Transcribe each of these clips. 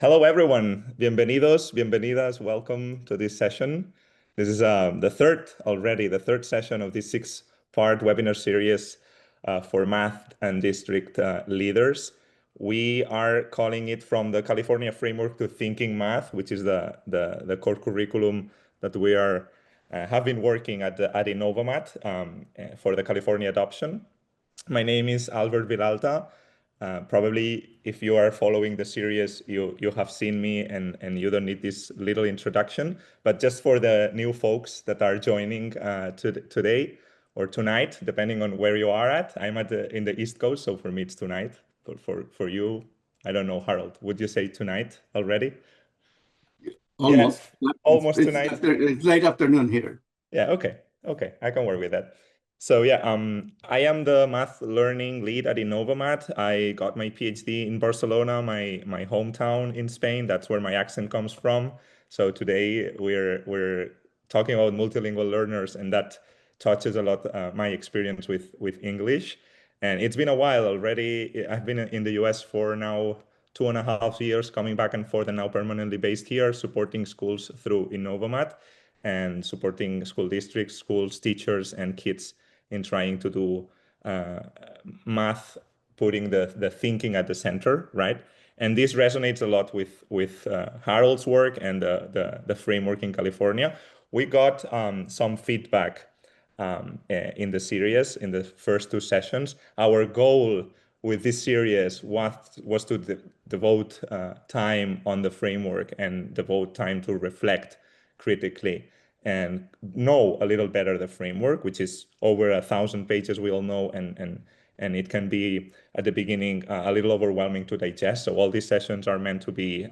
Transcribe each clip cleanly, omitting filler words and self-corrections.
Hello, everyone. Bienvenidos, bienvenidas. Welcome to this session. This is the third session of this six-part webinar series for math and district leaders. We are calling it From the California Framework to Thinking Math, which is the core curriculum that we have been working at Innovamat for the California adoption. My name is Albert Vilalta. Probably if you are following the series, you have seen me and you don't need this little introduction. But just for the new folks that are joining today or tonight, depending on where you are at, I'm in the East Coast, so for me it's tonight. For you, I don't know, Harold, would you say tonight already? Almost. Yeah, almost it's tonight. It's late afternoon here. Yeah, okay, I can work with that. So yeah, I am the math learning lead at Innovamat. I got my PhD in Barcelona, my hometown in Spain. That's where my accent comes from. So today we're talking about multilingual learners, and that touches a lot my experience with English. And it's been a while already. I've been in the US for now 2.5 years, coming back and forth, and now permanently based here, supporting schools through Innovamat and supporting school districts, schools, teachers, and kids in trying to do math, putting the thinking at the center, right? And this resonates a lot with Harold's work and the framework in California. We got some feedback in the series, in the first two sessions. Our goal with this series was to devote time on the framework and devote time to reflect critically and know a little better the framework, which is over 1,000 pages, we all know, and it can be at the beginning a little overwhelming to digest. So all these sessions are meant to be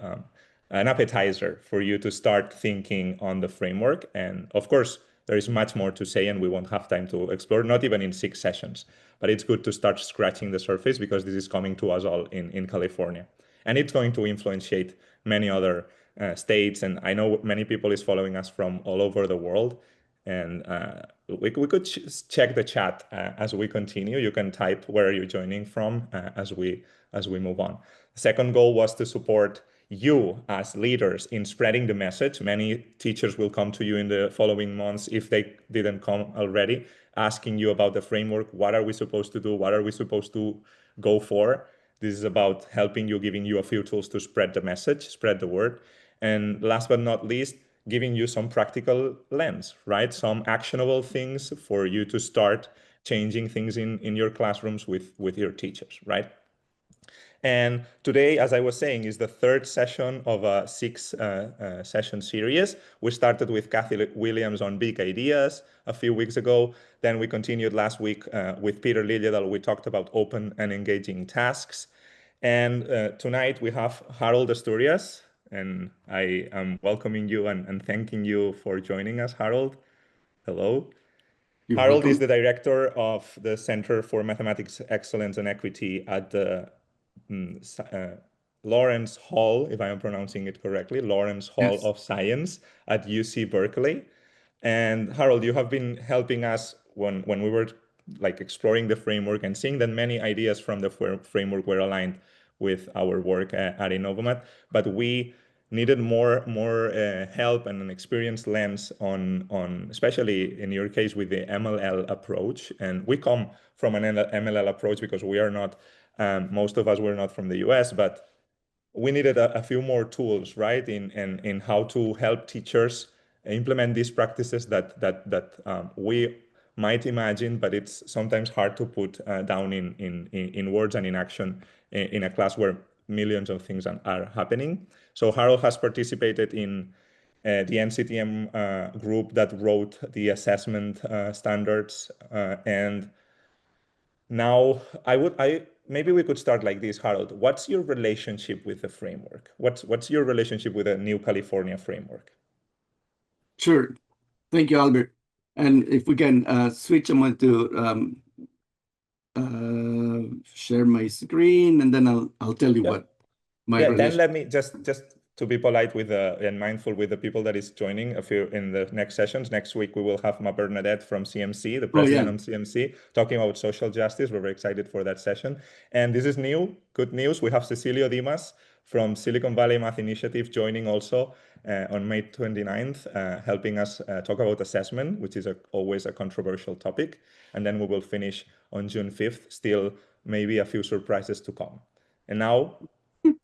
an appetizer for you to start thinking on the framework. And of course, there is much more to say, and we won't have time to explore, not even in 6 sessions. But it's good to start scratching the surface because this is coming to us all in California. And it's going to influentiate many other states. And I know many people is following us from all over the world. And we could check the chat as we continue. You can type where you're joining from as we move on. The second goal was to support you as leaders in spreading the message. Many teachers will come to you in the following months, if they didn't come already, asking you about the framework. What are we supposed to do? What are we supposed to go for? This is about helping you, giving you a few tools to spread the message, spread the word. And last but not least, giving you some practical lens, right? Some actionable things for you to start changing things in your classrooms with your teachers, right? And today, as I was saying, is the third session of a 6-session series. We started with Kathy Williams on big ideas a few weeks ago. Then we continued last week with Peter Liljedahl. We talked about open and engaging tasks. And tonight we have Harold Asturias, and I am welcoming you and thanking you for joining us, Harold. Hello. You're Harold is welcome. the director of the Center for Mathematics Excellence and Equity at the Lawrence Hall, if I am pronouncing it correctly, Lawrence Hall Yes. of Science at UC Berkeley. And Harold, you have been helping us when we were like exploring the framework and seeing that many ideas from the framework were aligned with our work at Innovamat, but we needed more help and an experienced lens on especially in your case with the MLL approach. And we come from an MLL approach because we are not most of us were not from the US, but we needed a few more tools, right, in how to help teachers implement these practices that we might imagine, but it's sometimes hard to put down in words and in action in a class where millions of things are happening. So Harold has participated in the NCTM group that wrote the assessment standards, and now I maybe we could start like this, Harold. What's your relationship with the framework? What's your relationship with the new California framework? Sure. Thank you, Albert. And if we can switch, I'm going to share my screen, and then I'll tell you what my Yeah, then relation. let me just to be polite with and mindful with the people that is joining a few in the next sessions. Next week, we will have Ma Bernadette from CMC, the president of CMC, talking about social justice. We're very excited for that session. And this is new, good news. We have Cecilio Dimas from Silicon Valley Math Initiative joining also on May 29th, helping us talk about assessment, which is always a controversial topic. And then we will finish on June 5th, still maybe a few surprises to come. And now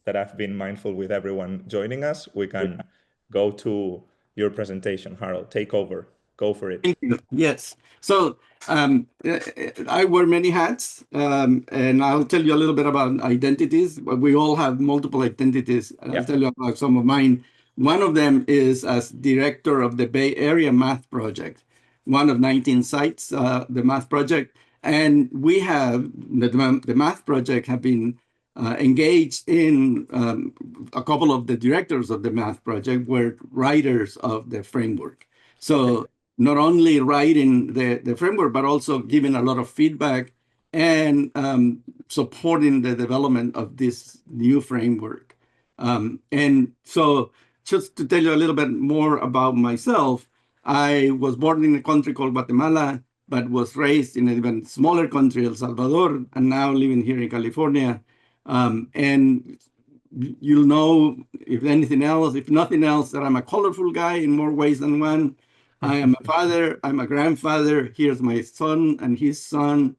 that I've been mindful with everyone joining us, we can go to your presentation. Harold, take over. Go for it. Thank you. Yes. So I wear many hats, and I'll tell you a little bit about identities. We all have multiple identities, and I'll tell you about some of mine. One of them is as director of the Bay Area Math Project, one of 19 sites, the Math Project. And we have, the Math Project have been engaged in a couple of the directors of the Math Project were writers of the framework. So not only writing the framework, but also giving a lot of feedback and supporting the development of this new framework. And so just to tell you a little bit more about myself, I was born in a country called Guatemala, but was raised in an even smaller country, El Salvador, and now living here in California. And you'll know, if anything else, if nothing else, that I'm a colorful guy in more ways than one. I am a father, I'm a grandfather. Here's my son and his son.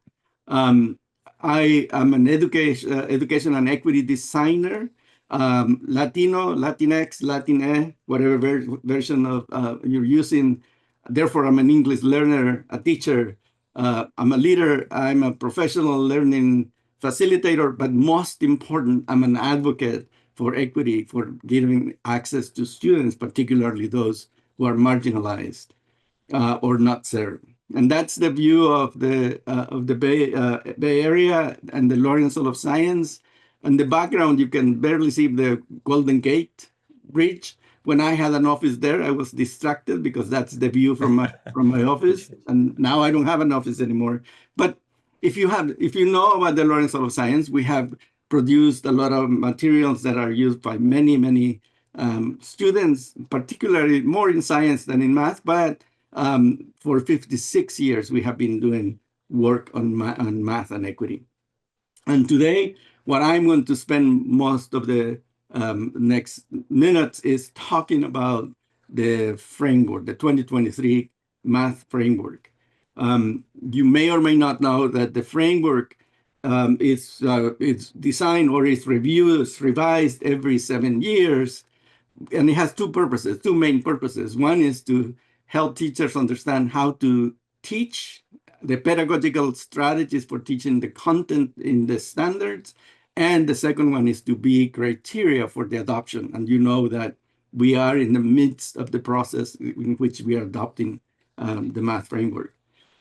I am an education and equity designer, Latino, Latinx, Latine, whatever version of you're using. Therefore, I'm an English learner, a teacher. I'm a leader. I'm a professional learning facilitator, but most important, I'm an advocate for equity, for giving access to students, particularly those who are marginalized or not served. And that's the view of the Bay Area and the Lawrence School of Science. In the background, you can barely see the Golden Gate Bridge. When I had an office there, I was distracted because that's the view from my office. And now I don't have an office anymore. But if you know about the Lawrence School of Science, we have produced a lot of materials that are used by many students, particularly more in science than in math. But for 56 years, we have been doing work on math and equity. And today, what I'm going to spend most of the next minutes is talking about the framework, the 2023 math framework. You may or may not know that the framework it's designed or is revised every 7 years. And it has two main purposes. One is to help teachers understand how to teach, the pedagogical strategies for teaching the content in the standards. And the second one is to be criteria for the adoption. And you know that we are in the midst of the process in which we are adopting the math framework.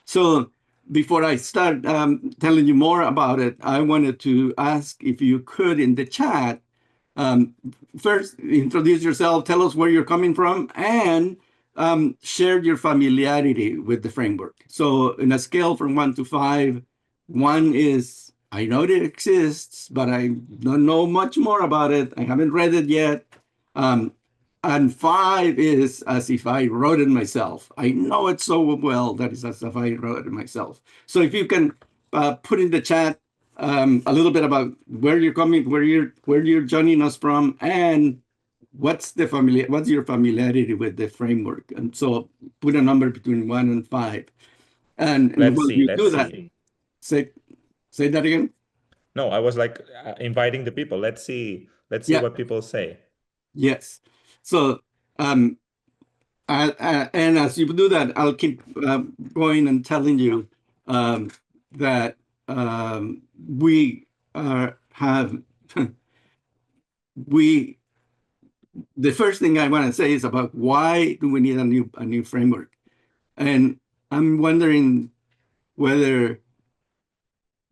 So before I start telling you more about it, I wanted to ask if you could, in the chat, first introduce yourself, tell us where you're coming from, and share your familiarity with the framework. So in a scale from 1 to 5, 1 is, I know it exists, but I don't know much more about it. I haven't read it yet. And 5 is as if I wrote it myself. I know it so well that it's as if I wrote it myself. So if you can put in the chat a little bit about where you're coming, where you're joining us from, and what's your familiarity with the framework. And so put a number between 1 and 5. And when you do that, say that again. No, I was like inviting the people. Let's see what people say. Yes. So, and as you do that, I'll keep going and telling you that we have, the first thing I want to say is about why do we need a new framework? And I'm wondering whether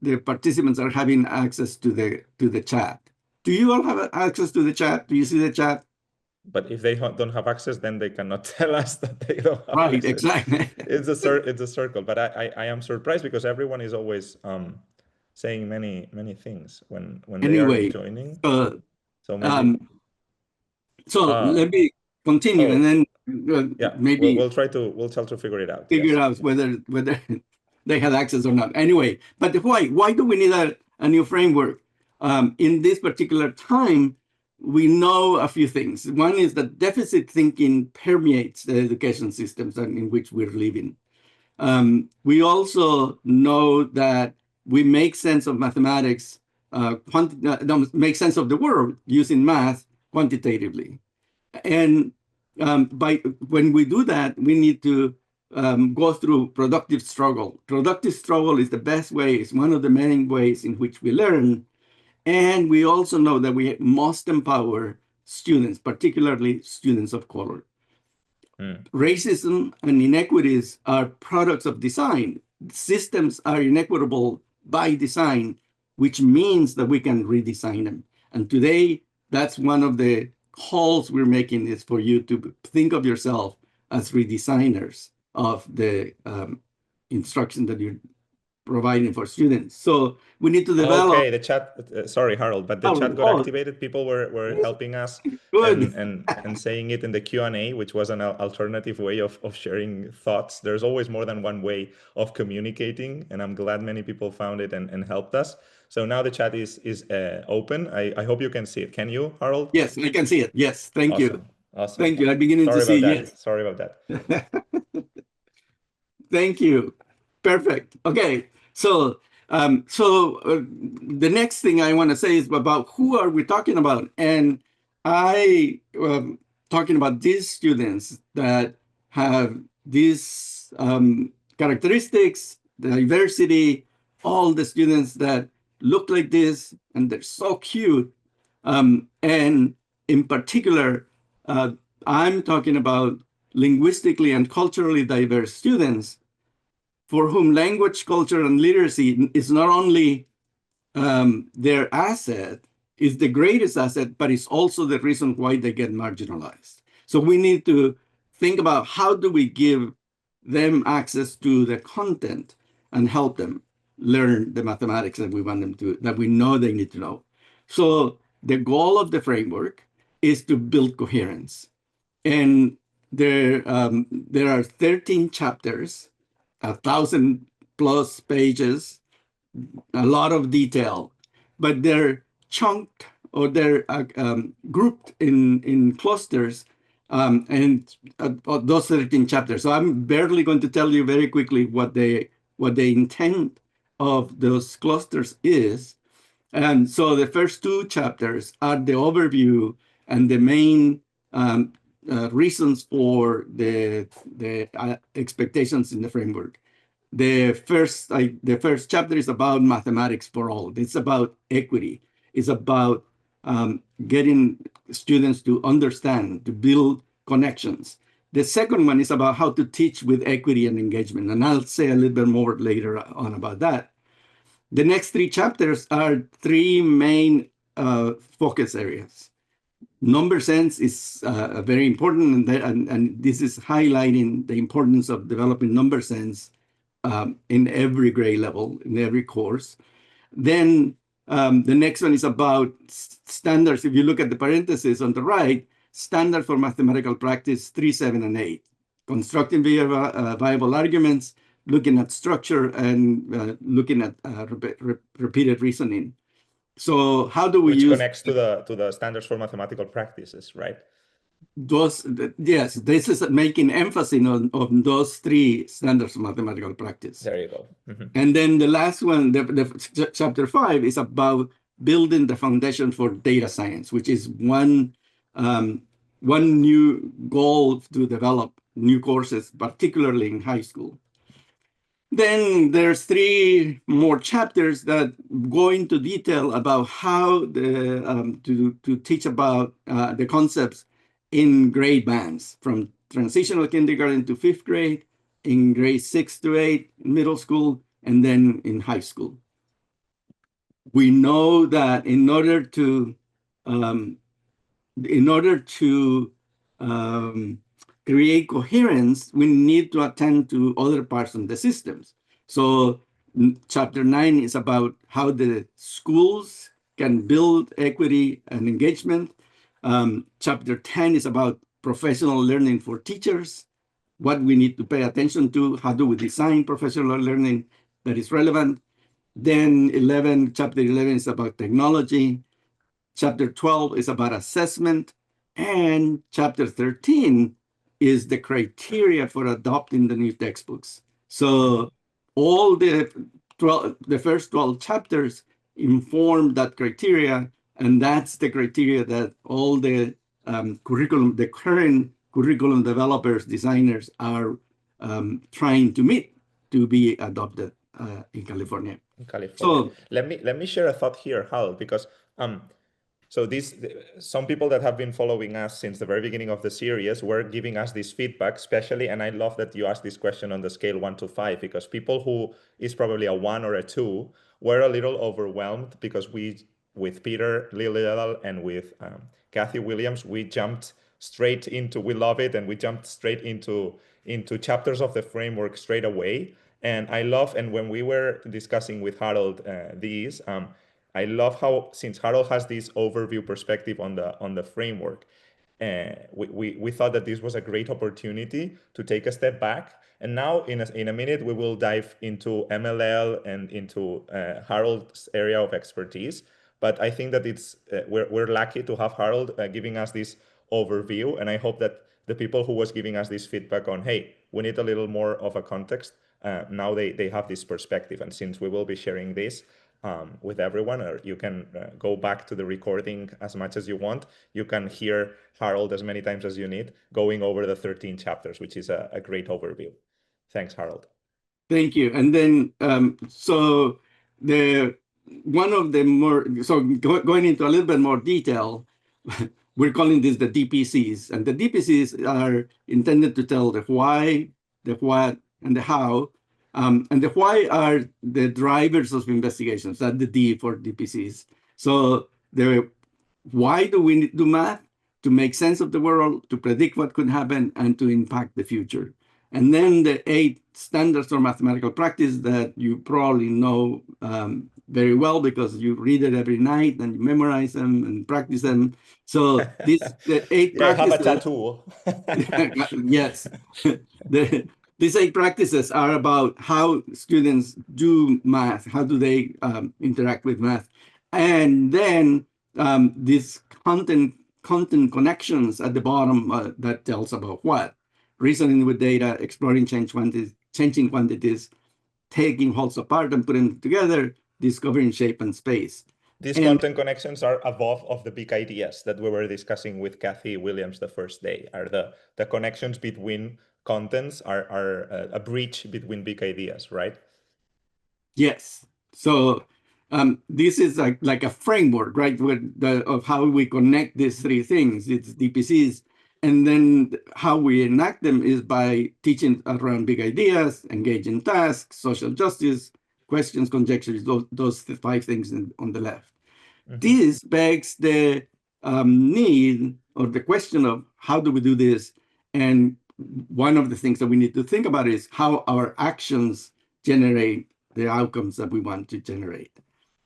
the participants are having access to the chat. Do you all have access to the chat? Do you see the chat? But if they don't have access, then they cannot tell us that they don't have right, access. Exactly. It's a circle. But I am surprised because everyone is always saying many things when they are joining. So maybe. Let me continue, and then maybe we'll try to figure it out. Figure out whether they had access or not. Anyway, but why do we need a new framework? In this particular time, we know a few things. One is that deficit thinking permeates the education systems in which we're living. We also know that we make sense of mathematics, make sense of the world using math quantitatively. And when we do that, we need to go through productive struggle. Productive struggle is the best way, it's one of the main ways in which we learn. And we also know that we must empower students, particularly students of color. Racism and inequities are products of design. Systems are inequitable by design, which means that we can redesign them. And today, that's one of the calls we're making, is for you to think of yourself as redesigners of the instruction that you're providing for students. So we need to develop. Okay, the chat. Sorry, Harold, but the chat got activated. People were helping us and saying it in the Q&A, which was an alternative way of sharing thoughts. There's always more than one way of communicating, and I'm glad many people found it and helped us. So now the chat is open. I hope you can see it. Can you, Harold? Yes, I can see it. Yes, thank you. Awesome. Thank you. I'm beginning to see. Yes. Sorry about that. Thank you. Perfect. Okay. So, the next thing I want to say is about who are we talking about, and I talking about these students that have these characteristics, diversity, all the students that look like this, and they're so cute. And in particular, I'm talking about linguistically and culturally diverse students for whom language, culture, and literacy is not only their asset, is the greatest asset, but it's also the reason why they get marginalized. So we need to think about how do we give them access to the content and help them learn the mathematics that we want them to, that we know they need to know. So the goal of the framework is to build coherence. And there are 13 chapters, 1,000+ pages, a lot of detail, but they're chunked, or they're grouped in clusters, and those 13 chapters. So I'm barely going to tell you very quickly what the intent of those clusters is. And so the first 2 chapters are the overview and the main reasons for the expectations in the framework. The first chapter is about mathematics for all. It's about equity. It's about getting students to understand, to build connections. The second one is about how to teach with equity and engagement. And I'll say a little bit more later on about that. The next 3 chapters are 3 main focus areas. Number sense is very important, and this is highlighting the importance of developing number sense in every grade level, in every course. Then the next one is about standards. If you look at the parentheses on the right, standard for mathematical practice 3, 7, and 8. Constructing viable arguments, looking at structure, and looking at repeated reasoning. So how do we Which use... connects to the standards for mathematical practices, right? Yes, this is making emphasis on those 3 standards of mathematical practice. There you go. Mm-hmm. And then the last one, the chapter 5, is about building the foundation for data science, which is one new goal to develop new courses, particularly in high school. Then there's 3 more chapters that go into detail about how to teach about the concepts in grade bands, from transitional kindergarten to 5th grade, in grade 6 to 8, middle school, and then in high school. We know that in order to create coherence, we need to attend to other parts of the systems. So chapter 9 is about how the schools can build equity and engagement. Chapter 10 is about professional learning for teachers, what we need to pay attention to, how do we design professional learning that is relevant. Then chapter 11 is about technology. Chapter 12 is about assessment. And chapter 13 is the criteria for adopting the new textbooks. So all the first 12 chapters inform that criteria, and that's the criteria that all the current curriculum developers, designers are trying to meet to be adopted in California. In California. So let me share a thought here, Hal, because so some people that have been following us since the very beginning of the series were giving us this feedback, especially, and I love that you asked this question on the scale 1 to 5, because people who is probably a 1 or a 2 were a little overwhelmed because with Peter Lilledal and with Kathy Williams, we jumped straight into, we love it, and we jumped straight into chapters of the framework straight away. And I love, and when we were discussing with Harold I love how, since Harold has this overview perspective on the framework, we thought that this was a great opportunity to take a step back. And now in a minute, we will dive into MLL and into Harold's area of expertise. But I think that we're lucky to have Harold giving us this overview. And I hope that the people who was giving us this feedback on, hey, we need a little more of a context, now they have this perspective. And since we will be sharing this with everyone, or you can go back to the recording as much as you want, you can hear Harold as many times as you need going over the 13 chapters, which is a great overview. Thanks, Harold. Thank you. And then so going into a little bit more detail, we're calling this the DPCs, and the DPCs are intended to tell the why, the what, and the how. And the why are the drivers of investigations. That's the D for DPCs. So the why do we do math? To make sense of the world, to predict what could happen, and to impact the future. And then the 8 standards for mathematical practice that you probably know very well because you read it every night and you memorize them and practice them. So the 8 practices. I have a tattoo. Yes. These 8 practices are about how students do math, how do they interact with math. And then these content connections at the bottom that tells about what. Reasoning with data, exploring changing quantities, taking wholes apart and putting them together, discovering shape and space. These content connections are above of the big ideas that we were discussing with Kathy Williams the first day. Are the connections between contents are a bridge between big ideas, right? Yes. So this is like a framework, right, of how we connect these 3 things. It's DPCs. And then how we enact them is by teaching around big ideas, engaging tasks, social justice, questions, conjectures, those 5 things on the left. Mm-hmm. This begs the need or the question of how do we do this? And one of the things that we need to think about is how our actions generate the outcomes that we want to generate.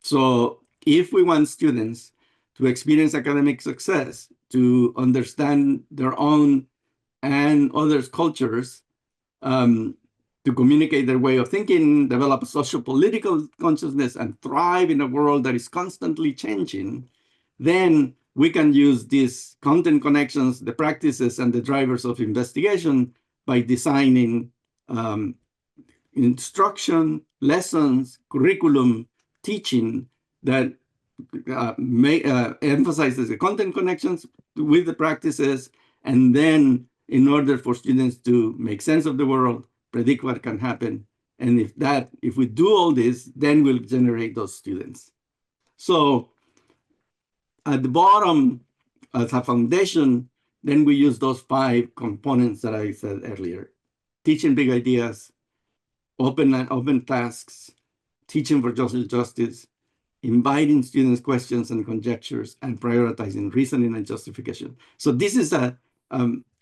So if we want students to experience academic success, to understand their own and others' cultures, to communicate their way of thinking, develop a social political consciousness, and thrive in a world that is constantly changing, then we can use these content connections, the practices, and the drivers of investigation by designing instruction, lessons, curriculum, teaching that emphasizes the content connections with the practices, and then in order for students to make sense of the world, predict what can happen, and if we do all this, then we'll generate those students. So at the bottom, as a foundation, then we use those 5 components that I said earlier: teaching big ideas, open tasks, teaching for social justice, inviting students' questions and conjectures, and prioritizing reasoning and justification. So this is a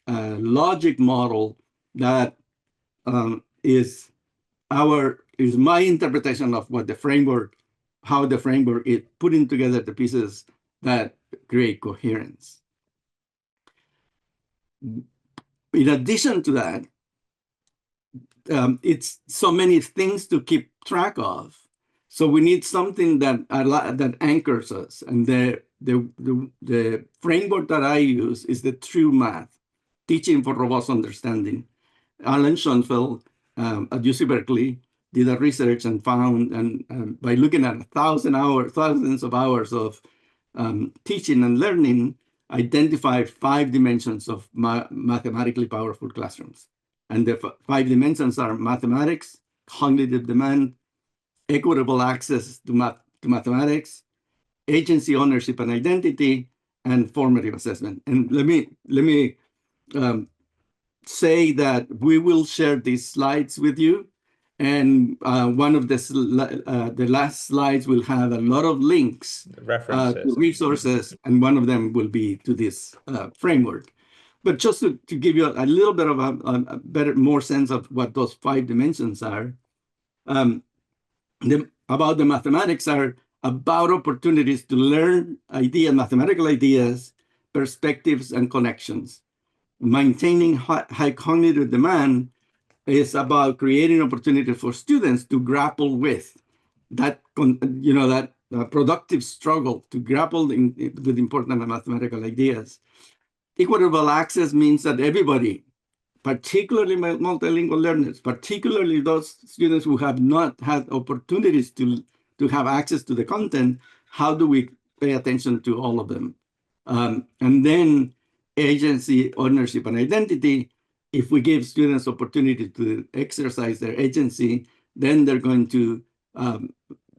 logic model that is my interpretation of what the framework, how the framework is putting together the pieces that create coherence. In addition to that, it's so many things to keep track of. So we need something that anchors us. And the the framework that I use is the True Math, Teaching for Robust Understanding. Alan Schoenfeld at UC Berkeley did a research and found, and by looking at thousands of hours of teaching and learning, identified 5 dimensions of mathematically powerful classrooms. And the 5 dimensions are mathematics, cognitive demand, equitable access to mathematics, agency, ownership, and identity, and formative assessment. And let me say that we will share these slides with you. And one of the last slides will have a lot of links to resources, and one of them will be to this framework. But just to give you a little bit of a more sense of what those 5 dimensions are, about the mathematics are about opportunities to learn mathematical ideas, perspectives, and connections. Maintaining high cognitive demand is about creating opportunity for students to grapple with that, that productive struggle to grapple with important mathematical ideas. Equitable access means that everybody, particularly multilingual learners, particularly those students who have not had opportunities to have access to the content, how do we pay attention to all of them? And then agency, ownership, and identity. If we give students opportunity to exercise their agency, then they're going to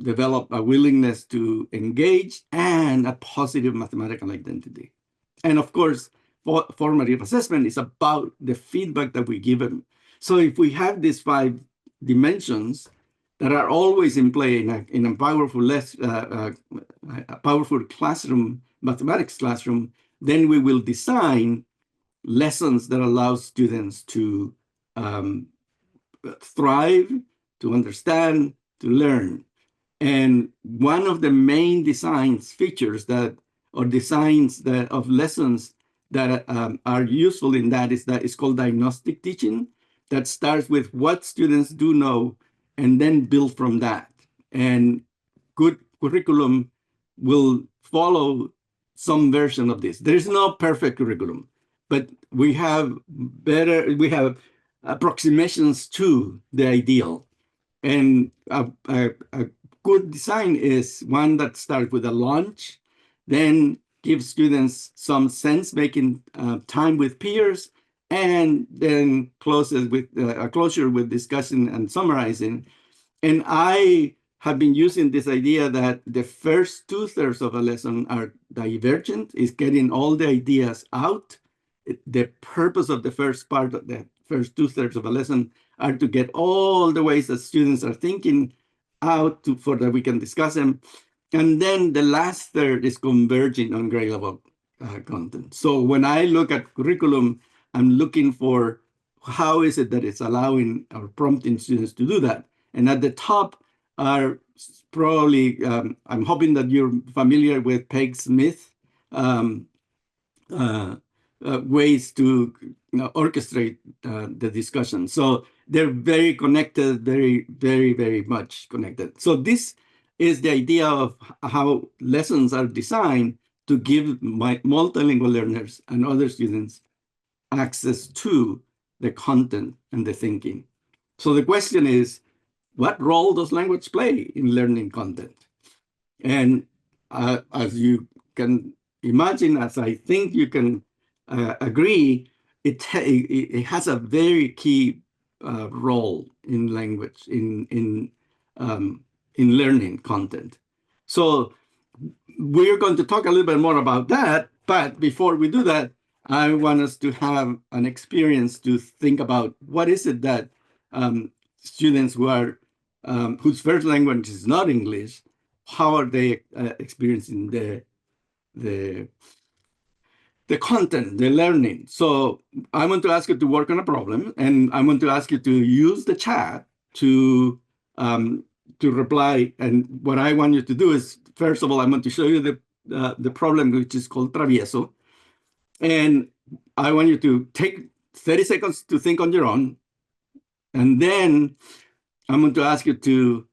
develop a willingness to engage and a positive mathematical identity. And of course, formative assessment is about the feedback that we give them. So if we have these 5 dimensions that are always in play in a powerful classroom, mathematics classroom, then we will design lessons that allow students to thrive, to understand, to learn. And one of the main features of lessons that are useful in that is called diagnostic teaching, that starts with what students do know and then build from that. And good curriculum will follow some version of this. There is no perfect curriculum, but we have approximations to the ideal. And a good design is one that starts with a launch, then gives students some sense-making time with peers, and then closes with a closure with discussion and summarizing. And I have been using this idea that the first 2/3 of a lesson are divergent, is getting all the ideas out. The purpose of the first part of the first 2/3 of a lesson are to get all the ways that students are thinking out for that we can discuss them. And then the last third is converging on grade level content. So when I look at curriculum, I'm looking for how is it that it's allowing or prompting students to do that. And at the top are probably, I'm hoping that you're familiar with Peg Smith ways to orchestrate the discussion. So they're very connected, very, very, very much connected. So this is the idea of how lessons are designed to give my multilingual learners and other students access to the content and the thinking. So the question is, what role does language play in learning content? And as you can imagine, as I think you can agree, it has a very key role in language, in learning content. So we're going to talk a little bit more about that. But before we do that, I want us to have an experience to think about what is it that students who are whose first language is not English, how are they experiencing the content, the learning. So I want to ask you to work on a problem, and I want to ask you to use the chat to reply. And what I want you to do is, first of all, I want to show you the problem, which is called travieso. And I want you to take 30 seconds to think on your own. And then I'm going to ask you to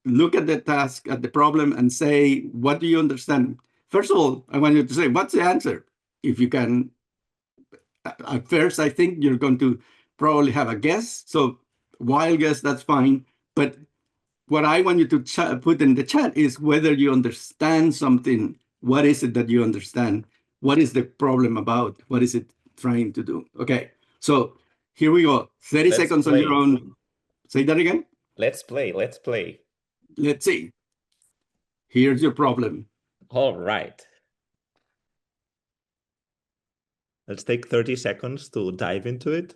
look at the task, at the problem, and say, what do you understand first of all, I want you to say, what's the answer? If you can, at first, I think you're going to probably have a guess. So wild guess, that's fine. But what I want you to put in the chat is whether you understand something. What is it that you understand? What is the problem about? What is it trying to do? Okay, so here we go. 30 seconds on your own. Say that again. Let's play. Let's play. Let's see. Here's your problem. All right. Let's take 30 seconds to dive into it.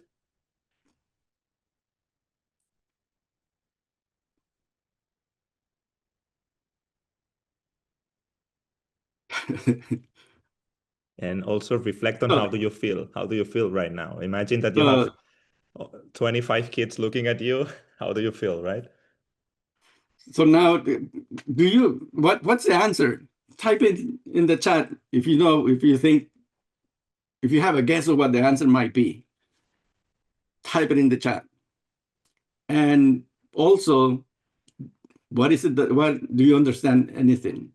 And also reflect on how do you feel? How do you feel right now? Imagine that you have 25 kids looking at you. How do you feel, right? So now, what's the answer? Type it in the chat if you know, if you have a guess of what the answer might be. Type it in the chat. And also, what is it what do you understand anything?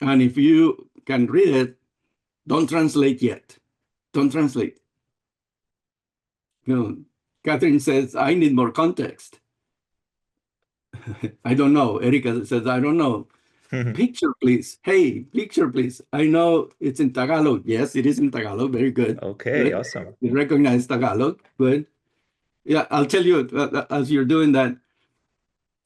And if you can read it, don't translate yet. Don't translate. Catherine says, I need more context. I don't know. Erica says, I don't know. Picture, please. Hey, picture, please. I know it's in Tagalog. Yes, it is in Tagalog. Very good. Okay, good. Awesome. You recognize Tagalog. Good. Yeah, I'll tell you as you're doing that.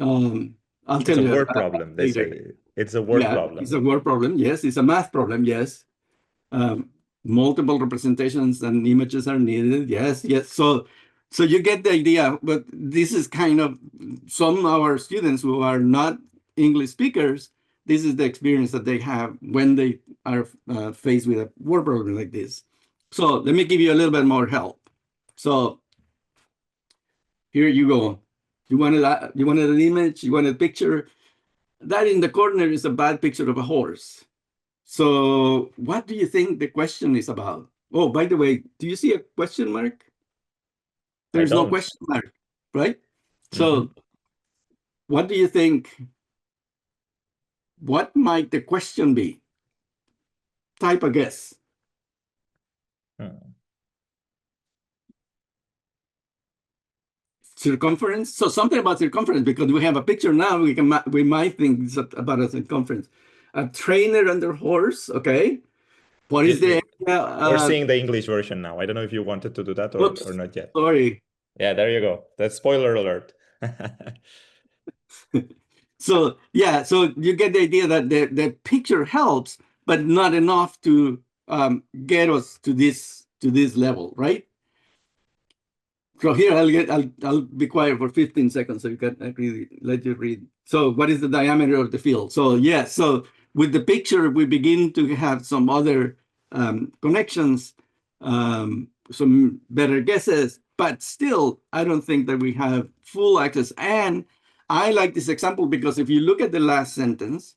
I'll tell you. It's a word problem. They say it's a word problem. It's a word problem. Yes, it's a math problem. Yes. Multiple representations and images are needed. Yes, yes. So you get the idea. But this is kind of some of our students who are not English speakers. This is the experience that they have when they are faced with a word problem like this. So let me give you a little bit more help. So here you go. You wanted an image, you wanted a picture. That in the corner is a bad picture of a horse. So what do you think the question is about? Oh, by the way, do you see a question mark? There's no question mark, right? So what do you think? What might the question be? Type a guess. Circumference. So something about circumference, because we have a picture now. We might think it's about a circumference. A trainer and their horse. Okay. What is the? We're seeing the English version now. I don't know if you wanted to do that or not yet. Sorry. Yeah, there you go. That's spoiler alert. So yeah, so you get the idea that the picture helps, but not enough to get us to this level, right? So here I'll be quiet for 15 seconds so you can really let you read. So what is the diameter of the field? So yeah, so with the picture we begin to have some other connections, some better guesses, but still I don't think that we have full access. And I like this example because if you look at the last sentence,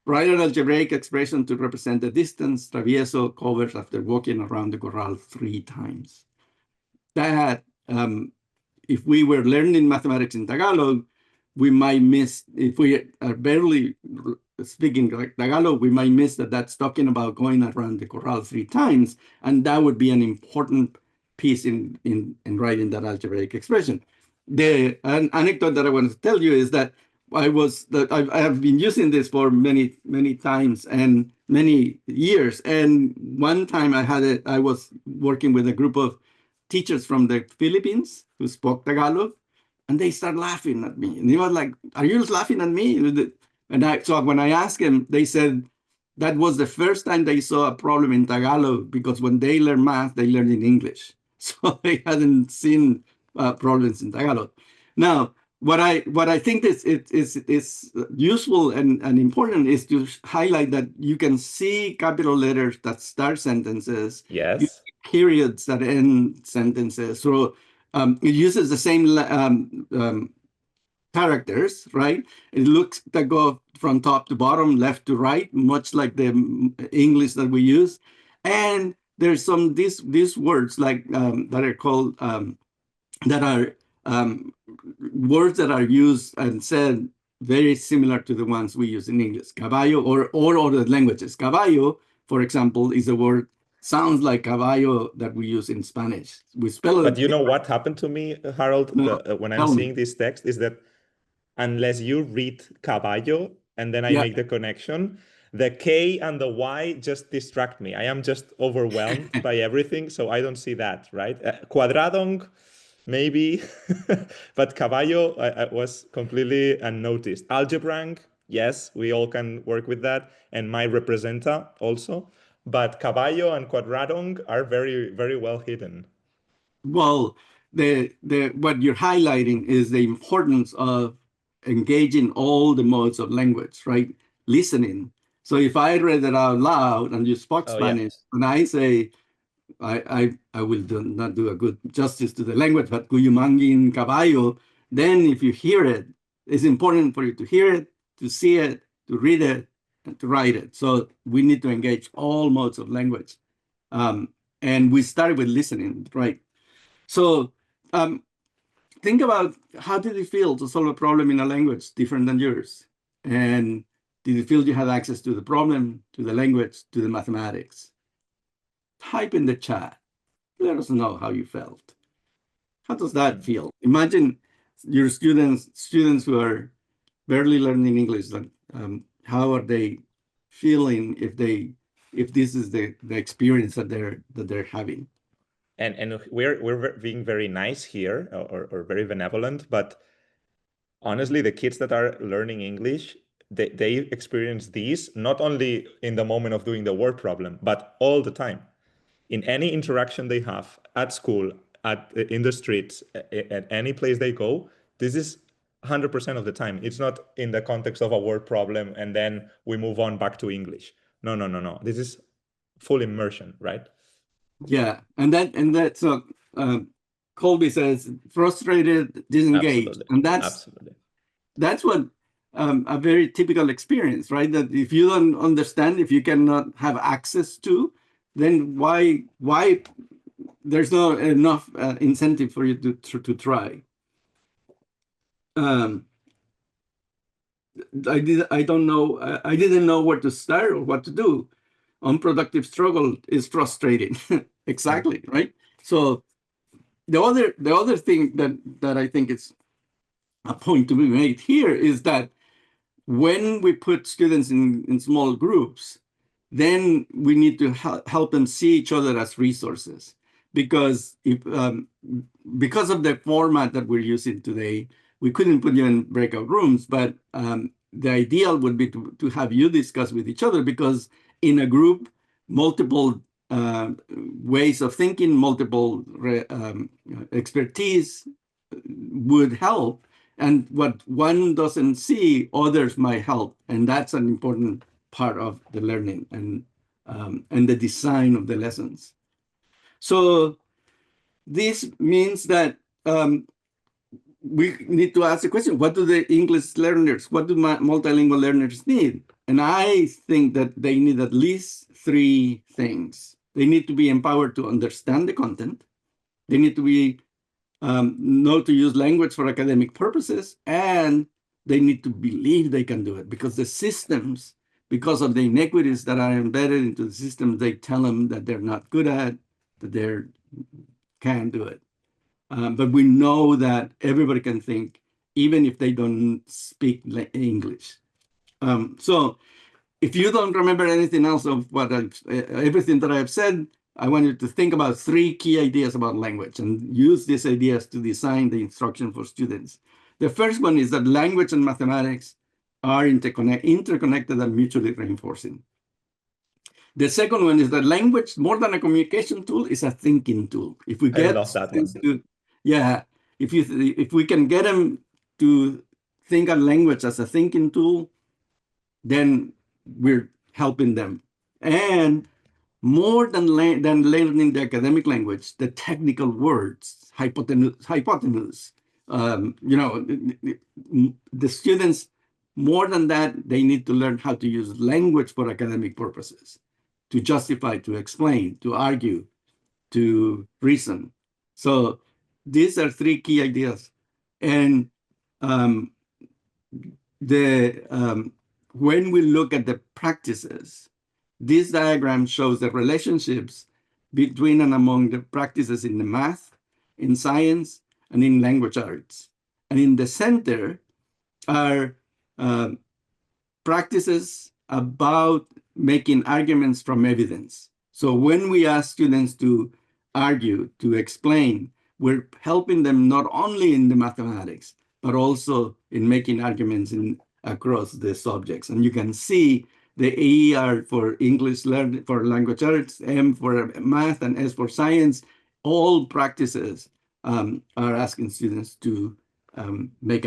write an algebraic expression to represent the distance Travieso covers after walking around the corral 3 times. That if we were learning mathematics in Tagalog, we might miss, if we are barely speaking Tagalog, we might miss that that's talking about going around the corral 3 times, and that would be an important piece in writing that algebraic expression. An anecdote that I want to tell you is that I have been using this for many times and many years. And one time I was working with a group of teachers from the Philippines who spoke Tagalog, and they started laughing at me. And they were like, "Are you laughing at me?" And so when I asked them, they said that was the first time they saw a problem in Tagalog, because when they learn math, they learn in English. So they hadn't seen problems in Tagalog. Now, what I think is useful and important is to highlight that you can see capital letters that start sentences. Yes. Periods that end sentences. So it uses the same characters, right? It looks that go from top to bottom, left to right, much like the English that we use. And there's some these words like that are called that are words that are used and said very similar to the ones we use in English. Caballo or other languages. Caballo, for example, is a word sounds like caballo that we use in Spanish. We spell it. But you know what happened to me, Harold, No, when I'm tell me. seeing this text is that unless you read caballo and then I Yeah. make the connection, the K and the Y just distract me. I am just overwhelmed by everything, so I don't see that, right? Cuadradong, maybe, but caballo I was completely unnoticed. Algebrang, yes, we all can work with that, and my representa also. But caballo and cuadradong are very, very well hidden. Well, the what you're highlighting is the importance of engaging all the modes of language, right? Listening. So if I read it out loud and you spoke Oh yeah. Spanish, and I say, I will not do a good justice to the language, but Cuyumangin Caballo, then if you hear it, it's important for you to hear it, to see it, to read it, and to write it. So we need to engage all modes of language. And we started with listening, right? So think about how did it feel to solve a problem in a language different than yours? And did you feel you had access to the problem, to the language, to the mathematics? Type in the chat. Let us know how you felt. How does that feel? Imagine your students who are barely learning English. How are they feeling if this is the experience that they're having? And we're being very nice here or very benevolent, but honestly, the kids that are learning English, they experience these not only in the moment of doing the word problem, but all the time. In any interaction they have at school, in the streets, at any place they go, this is 100% of the time. It's not in the context of a word problem and then we move on back to English. No, no, no, no. This is full immersion, right? Yeah, and so Colby says frustrated, disengaged, Absolutely. and Absolutely. that's what a very typical experience, right? That if you don't understand, if you cannot have access to, then why there's not enough incentive for you to try. I don't know. I didn't know where to start or what to do. Unproductive struggle is frustrating. Exactly, right? So the other thing that I think is a point to be made here is that when we put students in small groups, then we need to help them see each other as resources. Because because of the format that we're using today, we couldn't put you in breakout rooms, but the ideal would be to have you discuss with each other, because in a group, multiple ways of thinking, multiple expertise would help. And what one doesn't see, others might help. And that's an important part of the learning and the design of the lessons. So this means that we need to ask the question, what do the English learners, what do multilingual learners need? And I think that they need at least three things. They need to be empowered to understand the content. They need to be know to use language for academic purposes, and they need to believe they can do it, because the systems, because of the inequities that are embedded into the system, they tell them that they're not good at, that they can't do it. But we know that everybody can think, even if they don't speak English. So if you don't remember anything else of what everything that I've said, I want you to think about three key ideas about language and use these ideas to design the instruction for students. The first one is that language and mathematics are interconnected and mutually reinforcing. The second one is that language, more than a communication tool, is a thinking tool. If we I get love that one. students to, yeah, if we can get them to think of language as a thinking tool, then we're helping them. And more than learning the academic language, the technical words, hypotenuse, the students, more than that, they need to learn how to use language for academic purposes, to justify, to explain, to argue, to reason. So these are three key ideas. And when we look at the practices, this diagram shows the relationships between and among the practices in the math, in science, and in language arts. And in the center are practices about making arguments from evidence. So when we ask students to argue, to explain, we're helping them not only in the mathematics, but also in making arguments across the subjects. And you can see the AER for English learning, for language arts, M for math, and S for science. All practices are asking students to make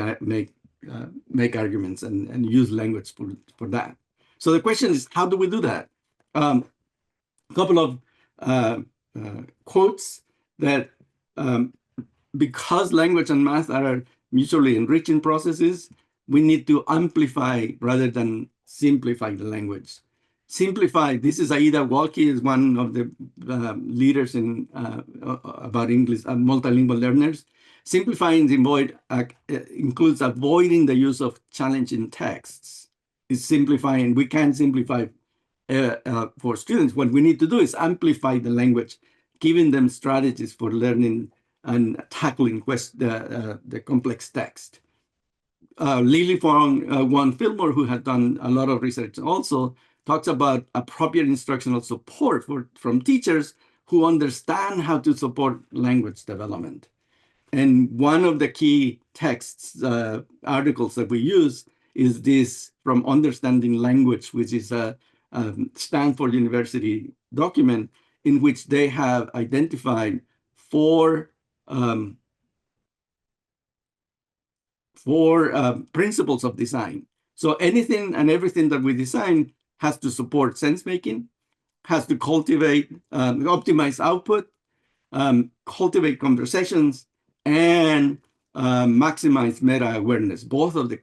arguments and use language for that. So the question is, how do we do that? A couple of quotes that because language and math are mutually enriching processes, we need to amplify rather than simplify the language. Simplify, this is Aida Walke, is one of the leaders in about English, multilingual learners. Simplifying includes avoiding the use of challenging texts. It's simplifying, we can simplify for students. What we need to do is amplify the language, giving them strategies for learning and tackling the complex text. Lily Wong Fillmore, who had done a lot of research also, talks about appropriate instructional support from teachers who understand how to support language development. And one of the key texts, articles that we use is this from Understanding Language, which is a Stanford University document in which they have identified four principles of design. So anything and everything that we design has to support sense making, has to cultivate, optimize output, cultivate conversations, and maximize meta-awareness, both of the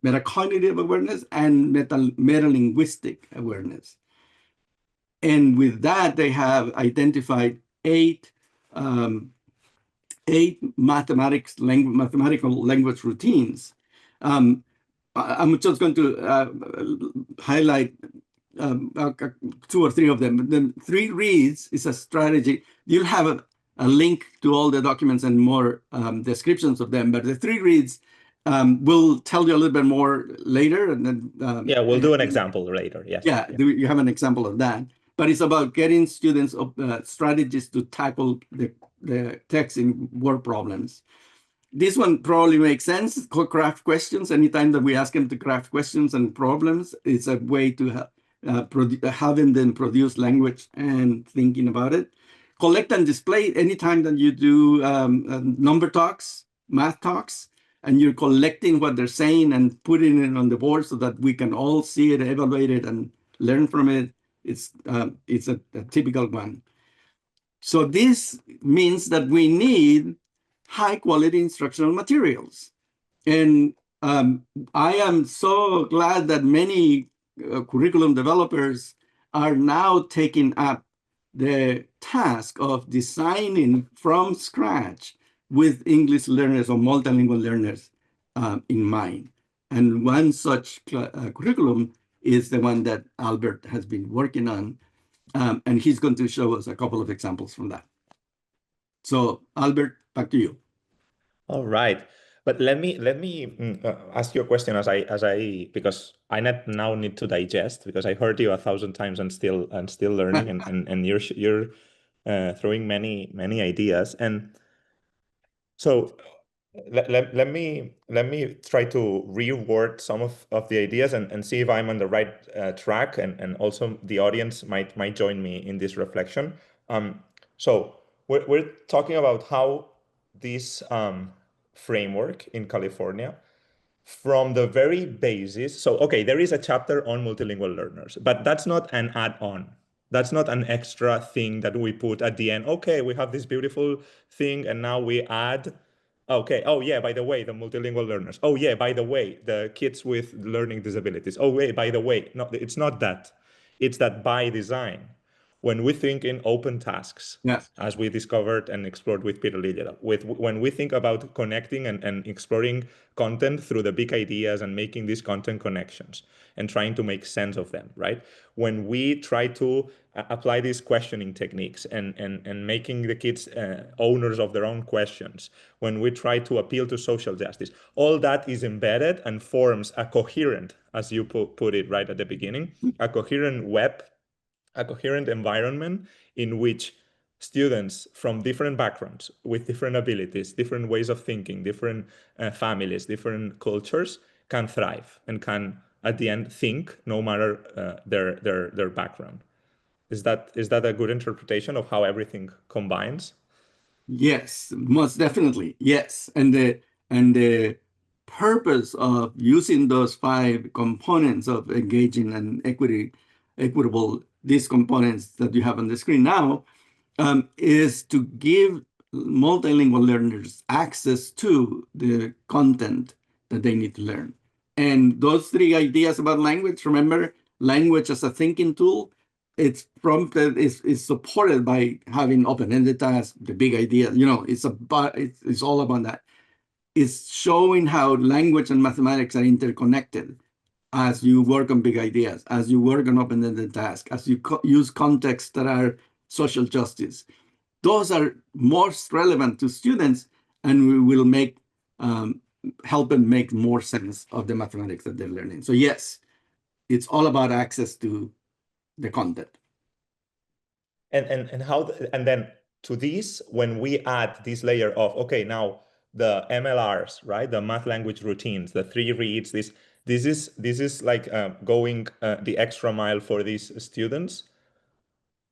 metacognitive awareness and meta-linguistic awareness. And with that, they have identified eight mathematical language routines. I'm just going to highlight two or three of them. The 3 reads is a strategy. You'll have a link to all the documents and more descriptions of them, but the 3 reads will tell you a little bit more later. And then yeah, we'll do an example later. Yes. Yeah, you have an example of that. But it's about getting students strategies to tackle the text in word problems. This one probably makes sense. Craft questions. Anytime that we ask them to craft questions and problems, it's a way to having them produce language and thinking about it. Collect and display. Anytime that you do number talks, math talks, and you're collecting what they're saying and putting it on the board so that we can all see it, evaluate it, and learn from it. It's a typical one. So this means that we need high quality instructional materials. And I am so glad that many curriculum developers are now taking up the task of designing from scratch with English learners or multilingual learners in mind. And one such curriculum is the one that Albert has been working on. And he's going to show us a couple of examples from that. So Albert, back to you. All right. But let me ask you a question because I now need to digest, because I heard you 1,000 times and still learning and you're throwing many ideas. And so let me try to reword some of the ideas and see if I'm on the right track, and also the audience might join me in this reflection. So we're talking about how this framework in California, from the very basis. So, okay, there is a chapter on multilingual learners, but that's not an add-on. That's not an extra thing that we put at the end. Okay, we have this beautiful thing, and now we add, okay, oh yeah, by the way, the multilingual learners. Oh yeah, by the way, the kids with learning disabilities. Oh wait, by the way, no, it's not that. It's that by design, when we think in open tasks, Yes. as we discovered and explored with Peter Liljedahl, when we think about connecting and exploring content through the big ideas and making these content connections and trying to make sense of them, right? When we try to apply these questioning techniques and making the kids owners of their own questions, when we try to appeal to social justice, all that is embedded and forms a coherent, as you put it right at the beginning, a coherent web, a coherent environment in which students from different backgrounds, with different abilities, different ways of thinking, different families, different cultures, can thrive and can, at the end, think no matter their background. Is that a good interpretation of how everything combines? Yes, most definitely. Yes. And the purpose of using those five components of engaging and equitable, these components that you have on the screen now, is to give multilingual learners access to the content that they need to learn. And those three ideas about language, remember, language as a thinking tool, it's prompted, is supported by having open-ended tasks, the big idea, it's all about that. It's showing how language and mathematics are interconnected as you work on big ideas, as you work on open-ended tasks, as you use contexts that are social justice. Those are most relevant to students, and we will help them make more sense of the mathematics that they're learning. So yes, it's all about access to the content. And then to this, when we add this layer of, okay, now the MLRs, right, the math language routines, the 3 reads, this is like going the extra mile for these students,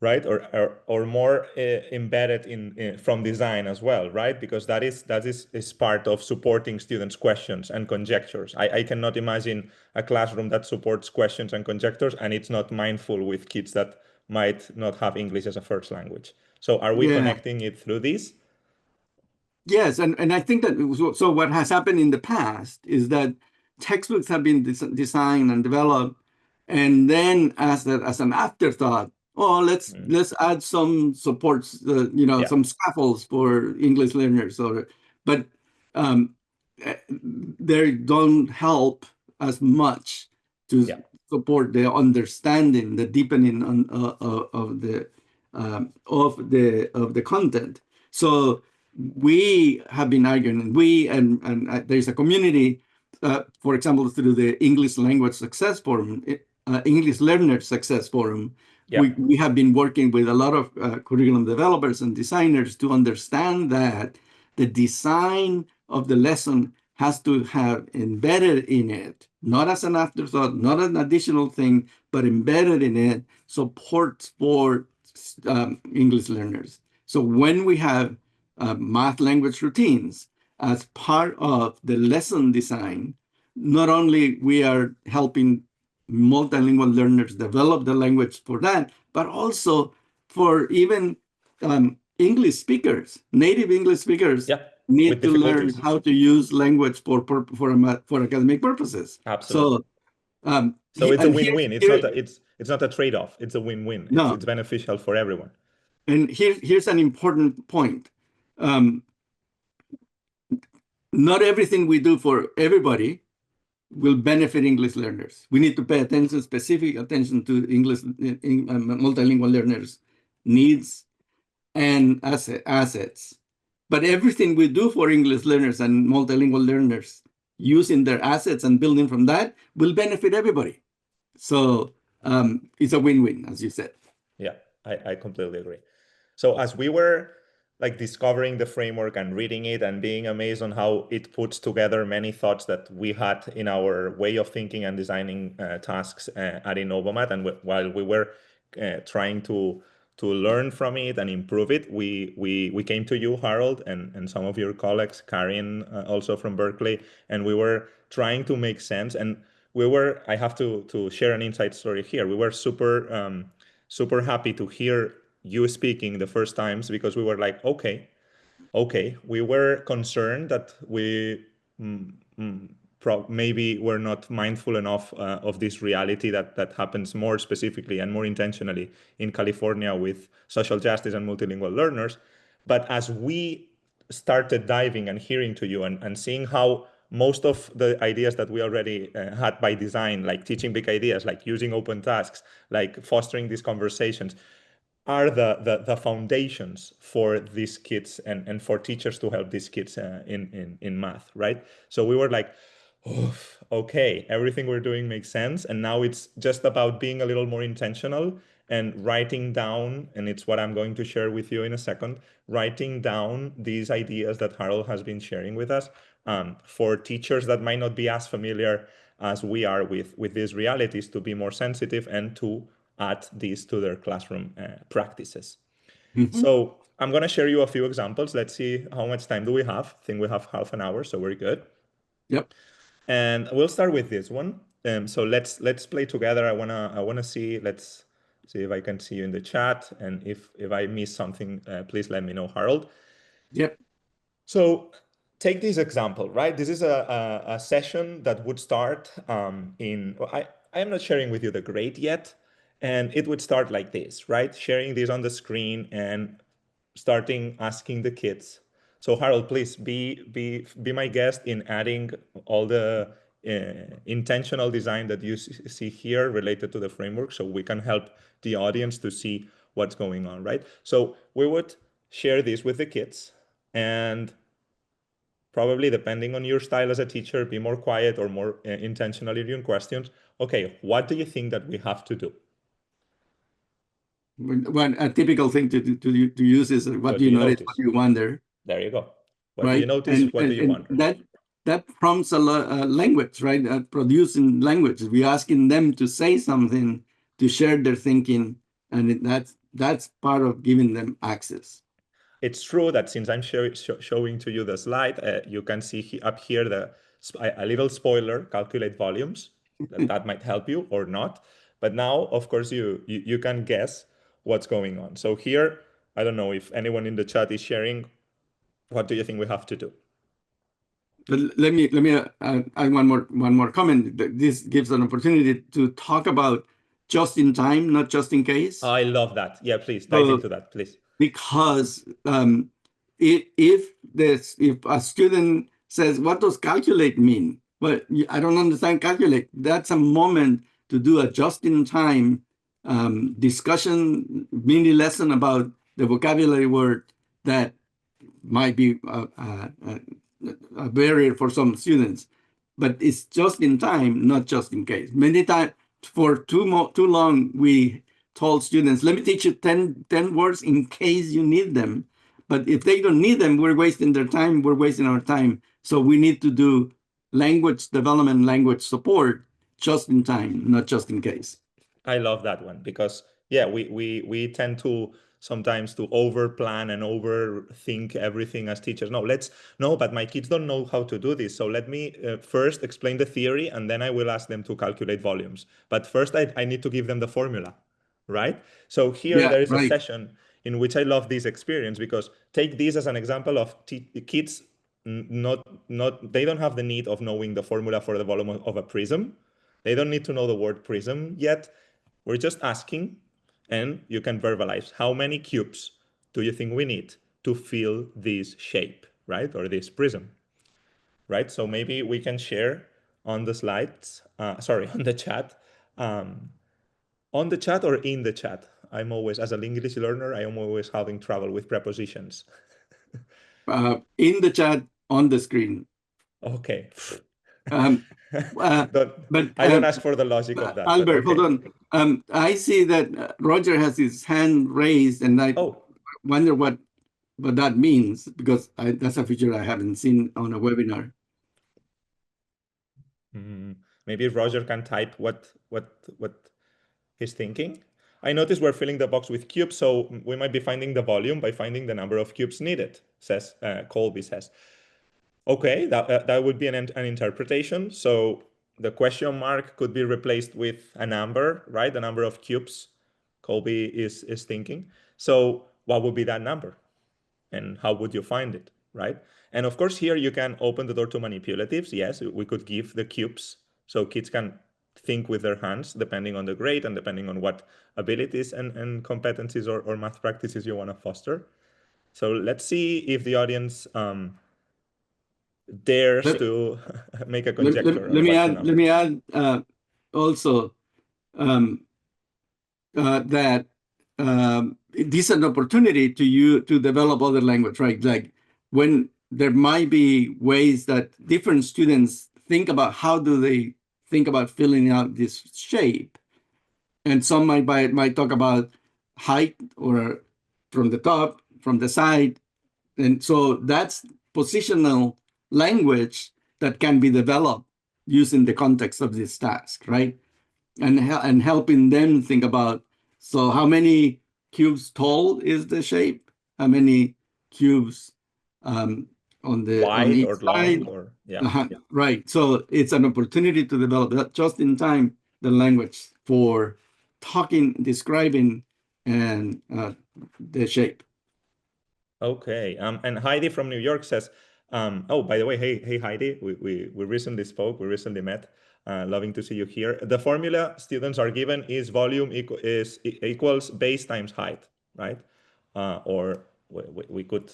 right? Or more embedded in from design as well, right? Because that is part of supporting students' questions and conjectures. I cannot imagine a classroom that supports questions and conjectures and it's not mindful with kids that might not have English as a first language. So are we connecting it through this? Yes, and I think that so what has happened in the past is that textbooks have been designed and developed, and then as an afterthought, oh, let's add some supports, some scaffolds for English learners, but um, they don't help as much to support the understanding, the deepening of the content. So we have been arguing, and there's a community, for example, through the English Language Success Forum, English Learner Success Forum. We have been working with a lot of curriculum developers and designers to understand that the design of the lesson has to have embedded in it, not as an afterthought, not an additional thing, but embedded in it, support for English learners. So when we have math language routines as part of the lesson design, not only we are helping multilingual learners develop the language for that, but also for even English speakers, native English speakers need to learn how to use language for academic purposes. Absolutely. So it's a win-win. It's not a trade-off. It's a win-win. No. It's beneficial for everyone. And here's an important point. Not everything we do for everybody will benefit English learners. We need to pay specific attention to English multilingual learners' needs and assets. But everything we do for English learners and multilingual learners, using their assets and building from that, will benefit everybody. So it's a win-win, as you said. Yeah, I completely agree. So as we were like discovering the framework and reading it and being amazed on how it puts together many thoughts that we had in our way of thinking and designing tasks at Innovamat, and while we were trying to learn from it and improve it, we came to you, Harold, and some of your colleagues, Karin, also from Berkeley, and we were trying to make sense. And I have to share an inside story here. We were super happy to hear you speaking the first times, because we were like, okay, we were concerned that we maybe we're not mindful enough of this reality that happens more specifically and more intentionally in California with social justice and multilingual learners. But as we started diving and hearing to you and seeing how most of the ideas that we already had by design, like teaching big ideas, like using open tasks, like fostering these conversations, are the foundations for these kids and for teachers to help these kids in math, right? So we were like, oof, okay, everything we're doing makes sense. And now it's just about being a little more intentional and writing down, and it's what I'm going to share with you in a second, writing down these ideas that Harold has been sharing with us for teachers that might not be as familiar as we are with these realities, to be more sensitive and to add these to their classroom practices. So I'm going to share you a few examples. Let's see how much time do we have. I think we have half an hour, so we're good. Yep. And we'll start with this one. So let's play together. I wanna see. Let's see if I can see you in the chat, and if I miss something, please let me know, Harold. Yep. So take this example, right? This is a session that would start I am not sharing with you the grade yet, and it would start like this, right? Sharing this on the screen and starting asking the kids. So Harold, please be my guest in adding all the intentional design that you see here related to the framework, so we can help the audience to see what's going on, right? So we would share this with the kids, and probably depending on your style as a teacher, be more quiet or more intentional in your questions. Okay, what do you think that we have to do? One a typical thing to use is what What do do you you notice, notice? what do you wonder, There you go. What do you right? notice? What do you And wonder? that prompts a language, right? Producing language. We're asking them to say something, to share their thinking, and that's part of giving them access. It's true that since I'm showing to you the slide, you can see up here a little spoiler, calculate volumes. That might help you or not. But now, of course, you can guess what's going on. So here, I don't know if anyone in the chat is sharing. What do you think we have to do? But let me add one more comment. This gives an opportunity to talk about just in time, not just in case. I love that. Yeah, please dive into that, please. Because if a student says, "What does calculate mean?" Well, I don't understand calculate. That's a moment to do a just in time discussion, mini lesson about the vocabulary word that might be a barrier for some students, but it's just in time, not just in case. Many times, for too long, we told students, let me teach you 10 words in case you need them. But if they don't need them, we're wasting their time, we're wasting our time. So we need to do language development, language support, just in time, not just in case. I love that one because yeah, we tend to sometimes to over plan and overthink everything as teachers. No, but my kids don't know how to do this. So let me first explain the theory, and then I will ask them to calculate volumes. But first, I need to give them the formula, right? So here Yeah, there is a right. session in which I love this experience because take this as an example of kids not they don't have the need of knowing the formula for the volume of a prism. They don't need to know the word prism yet. We're just asking, and you can verbalize how many cubes do you think we need to fill this shape, right? Or this prism, right? So maybe we can share on the slides, on the chat. On the chat or in the chat? I'm always, as an English learner, I am always having trouble with prepositions. In the chat, on the screen. Okay. Um, Don't, but I don't ask for the logic of that, but Albert, hold okay. on. I see that Roger has his hand raised, and I Oh, wonder what that means, because that's a feature I haven't seen on a webinar. maybe Roger can type what he's thinking. I notice we're filling the box with cubes, so we might be finding the volume by finding the number of cubes needed, says Colby says. Okay, that would be an interpretation. So the question mark could be replaced with a number, right? The number of cubes Colby is thinking. So what would be that number? And how would you find it? right? And of course, here you can open the door to manipulatives. Yes, we could give the cubes so kids can think with their hands, depending on the grade and depending on what abilities and competencies or math practices you want to foster. So let's see if the audience dares to make a conjecture on what's the number. Let me add also that this is an opportunity to you to develop other language, right? Like when there might be ways that different students think about how do they think about filling out this shape, and some might talk about height or from the top, from the side, and so that's positional language that can be developed using the context of this task, right? And helping them think about, so how many cubes tall is the shape? How many cubes on Wide each or side? long or yeah. Right. So it's an opportunity to develop that just in time the language for talking, describing, and the shape. Okay. And Heidi from New York says, oh, by the way, hey Heidi, we recently spoke, we recently met. Loving to see you here. The formula students are given is volume equals base times height, right? Or we could,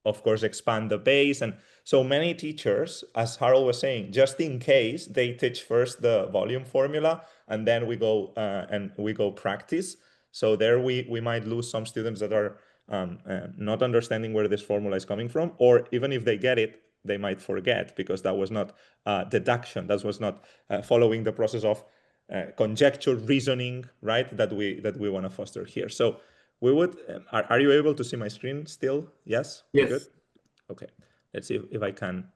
of course, expand the base. And so many teachers, as Harold was saying, just in case, they teach first the volume formula and then we go practice. So there we might lose some students that are not understanding where this formula is coming from, or even if they get it, they might forget because that was not deduction, that was not following the process of conjecture, reasoning, right? That we want to foster here. So we would. Are you able to see my screen still? Yes. Yes. Good. Okay. Let's see if I can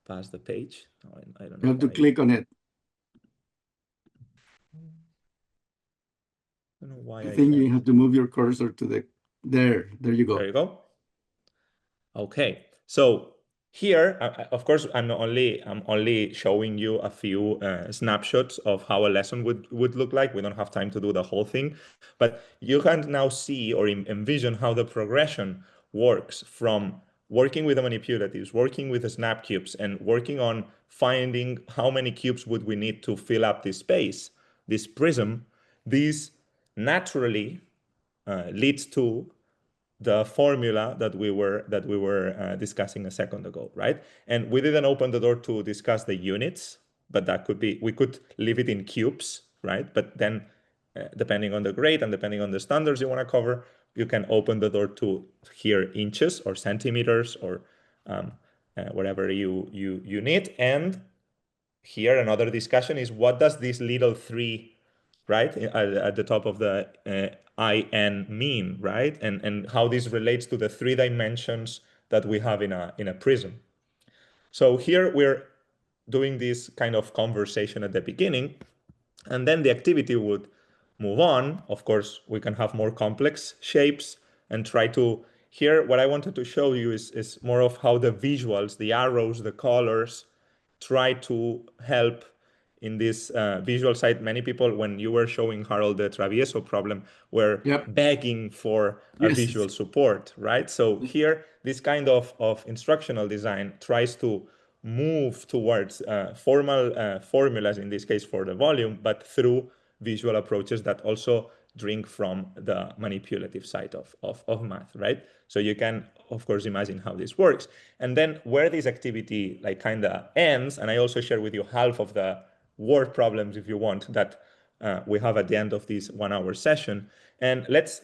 pass the page. Oh, I don't know. You have to click on it. I don't know why I I think can't. you have to move your cursor to the there. There you go. There you go. Okay. So here, of course, I'm only showing you a few snapshots of how a lesson would look like. We don't have time to do the whole thing, but you can now see or envision how the progression works from working with the manipulatives, working with the snap cubes, and working on finding how many cubes would we need to fill up this space, this prism. This naturally leads to the formula that we were discussing a second ago, right? And we didn't open the door to discuss the units, but that could be, we could leave it in cubes, right? But then depending on the grade and depending on the standards you want to cover, you can open the door to here inches or centimeters or whatever you need. And here another discussion is, what does this little 3, right, at the top of the IN mean, right? And how this relates to the 3 dimensions that we have in a prism. So here we're doing this kind of conversation at the beginning, and then the activity would move on. Of course, we can have more complex shapes and try to, here what I wanted to show you is more of how the visuals, the arrows, the colors try to help in this visual side. Many people, when you were showing Harold the Travieso problem, were begging for a visual support, right? So here, this kind of instructional design tries to move towards formal formulas, in this case for the volume, but through visual approaches that also drink from the manipulative side of math, right? So you can, of course, imagine how this works. And then where this activity like kind of ends, and I also share with you half of the word problems, if you want, that we have at the end of this 1 hour session. And let's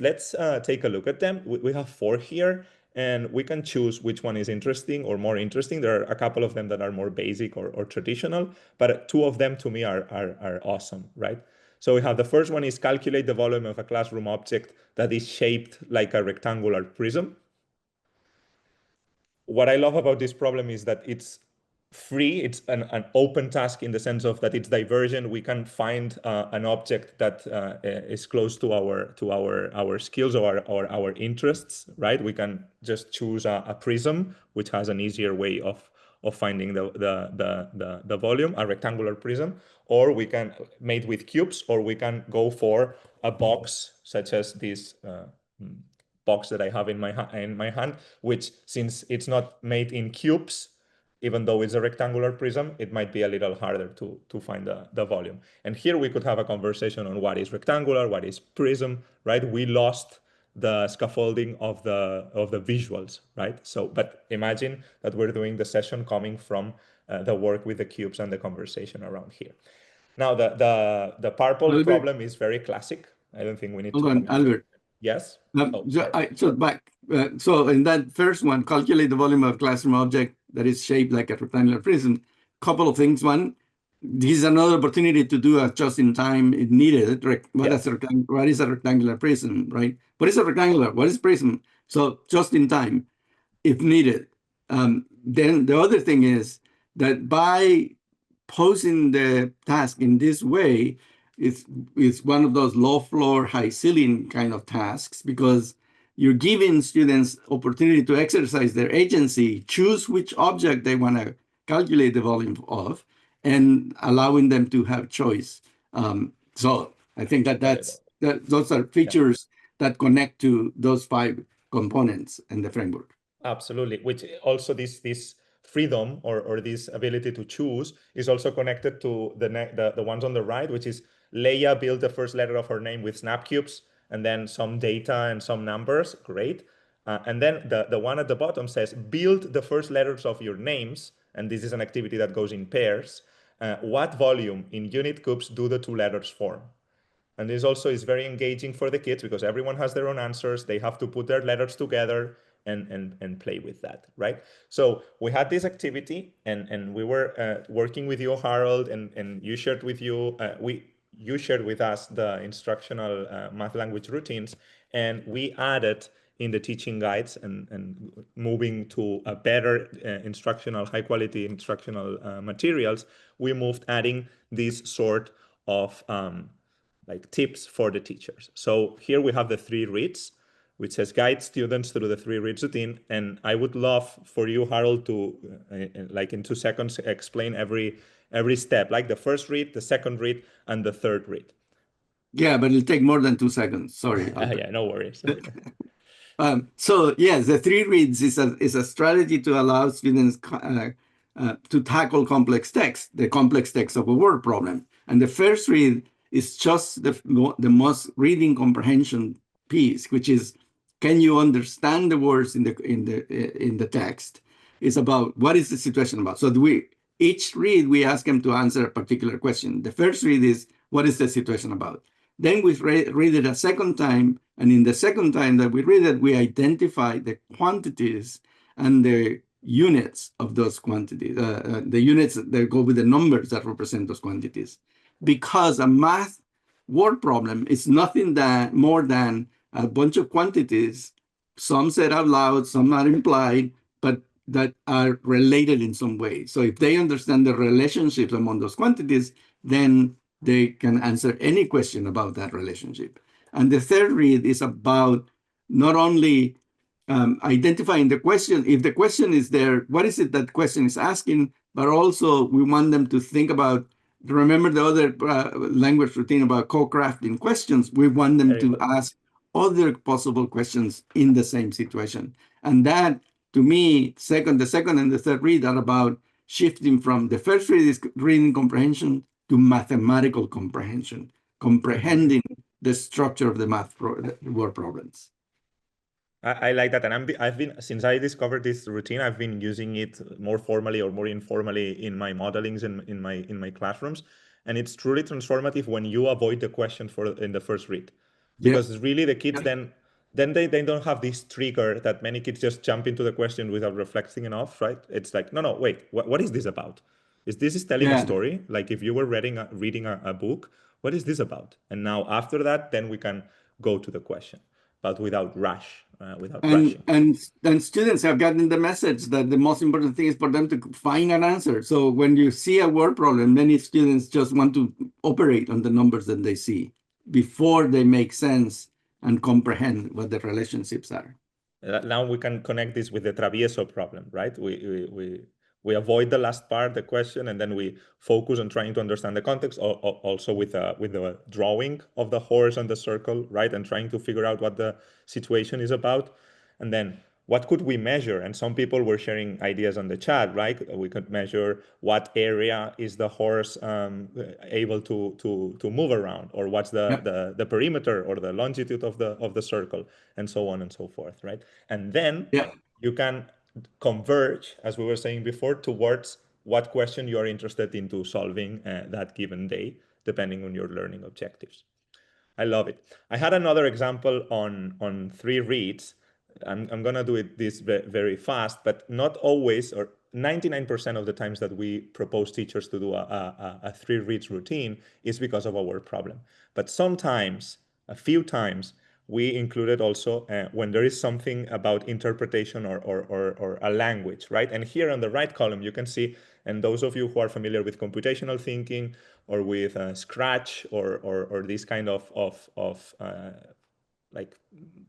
take a look at them. We have 4 here, and we can choose which one is interesting or more interesting. There are a couple of them that are more basic or traditional, but 2 of them to me are awesome, right? So we have the first one is calculate the volume of a classroom object that is shaped like a rectangular prism. What I love about this problem is that it's free. It's an open task in the sense of that it's divergent. We can find an object that is close to our skills or our interests, right? We can just choose a prism, which has an easier way of finding the volume, a rectangular prism, or we can made with cubes, or we can go for a box such as this box that I have in my hand, which, since it's not made in cubes, even though it's a rectangular prism, it might be a little harder to find the volume. And here we could have a conversation on what is rectangular, what is prism, right? We lost the scaffolding of the visuals, right? So, but imagine that we're doing the session coming from the work with the cubes and the conversation around here. Now, the purple Albert, problem is very classic. I don't think we need to hold on, comment. Albert. Yes? So in that first one, calculate the volume of classroom object that is shaped like a rectangular prism. Couple of things. One, this is another opportunity to do a just in time if needed. What is a rectangular prism, right? What is a rectangular? What is prism? So just in time, if needed. Then the other thing is that by posing the task in this way, it's one of those low floor, high ceiling kind of tasks, because you're giving students opportunity to exercise their agency, choose which object they want to calculate the volume of, and allowing them to have choice. So I think those are features that connect to those 5 components in the framework. Absolutely, which also this freedom or this ability to choose is also connected to the ones on the right, which is Leia built the first letter of her name with snap cubes and then some data and some numbers. Great. And then the one at the bottom says build the first letters of your names, and this is an activity that goes in pairs. What volume in unit cubes do the 2 letters form? And this also is very engaging for the kids because everyone has their own answers. They have to put their letters together and play with that, right? So we had this activity, and we were working with you, Harold, and you shared with you shared with us the instructional math language routines, and we added in the teaching guides and moving to a better instructional, high quality instructional materials, we moved adding this sort of like tips for the teachers. So here we have the 3 reads, which says guide students through the 3 reads routine. And I would love for you, Harold, to like in 2 seconds explain every step, like the first read, the second read, and the third read. Yeah, but it'll take more than 2 seconds. Sorry. Yeah, no worries. So yes, the 3 reads is a strategy to allow students to tackle complex text, the complex text of a word problem. And the first read is just the most reading comprehension piece, which is, can you understand the words in the text? It's about what is the situation about. So each read we ask them to answer a particular question. The first read is, what is the situation about? Then we read it a second time, and in the second time that we read it, we identify the quantities and the units of those quantities, the units that go with the numbers that represent those quantities. Because a math word problem is nothing more than a bunch of quantities, some said out loud, some are implied, but that are related in some way. So if they understand the relationships among those quantities, then they can answer any question about that relationship. And the third read is about not only identifying the question, if the question is there, what is it that question is asking, but also we want them to think about, remember the other language routine about co-crafting questions, we want them to ask other possible questions in the same situation. And that, to me, the second and the third read are about shifting from the first read is reading comprehension to mathematical comprehension, comprehending the structure of the word problems. I like that, and I've been since I discovered this routine, I've been using it more formally or more informally in my modelings and in my classrooms, and it's truly transformative when you avoid the question in the first read, because really the kids then they don't have this trigger that many kids just jump into the question without reflecting enough, right? It's like, no, wait, what is this about? Is this telling a story? Like if you were reading a book, what is this about? And now after that, then we can go to the question, but without rushing. And students have gotten the message that the most important thing is for them to find an answer. So when you see a word problem, many students just want to operate on the numbers that they see before they make sense and comprehend what the relationships are. Now we can connect this with the travieso problem, right? we avoid the last part, the question, and then we focus on trying to understand the context, also with the drawing of the horse and the circle, right? And trying to figure out what the situation is about. And then what could we measure? And some people were sharing ideas on the chat, right? We could measure what area is the horse able to move around, or what's the perimeter or the longitude of the circle, and so on and so forth, right? And then you can converge, as we were saying before, towards what question you are interested into solving that given day, depending on your learning objectives. I love it. I had another example on 3 reads. I'm gonna do this very fast, but not always, or 99% of the times that we propose teachers to do a 3 reads routine is because of our problem. But sometimes, a few times, we included also when there is something about interpretation or a language, right? And here on the right column, you can see, and those of you who are familiar with computational thinking or with Scratch or this kind of like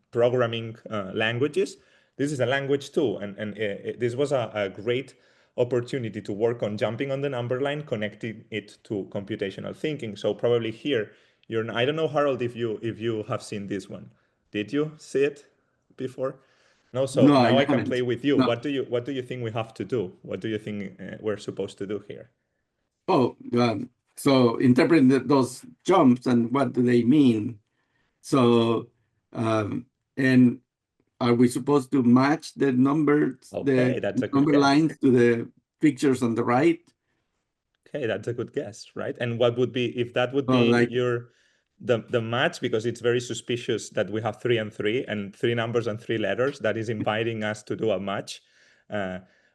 programming languages, this is a language too. And this was a great opportunity to work on jumping on the number line, connecting it to computational thinking. So probably here, I don't know, Harold, if you have seen this one. Did you see it before? No, so No, now I I can haven't. play with you. No. What do you think we have to do? What do you think we're supposed to do here? Oh, so interpreting those jumps and what do they mean? So, and are we supposed to match the numbers, Okay, the that's a good number guess. lines to the pictures on the right? Okay, that's a good guess, right? And what would be, if that would Oh, be like, the match, because it's very suspicious that we have 3 and 3 and 3 numbers and 3 letters, that is inviting us to do a match.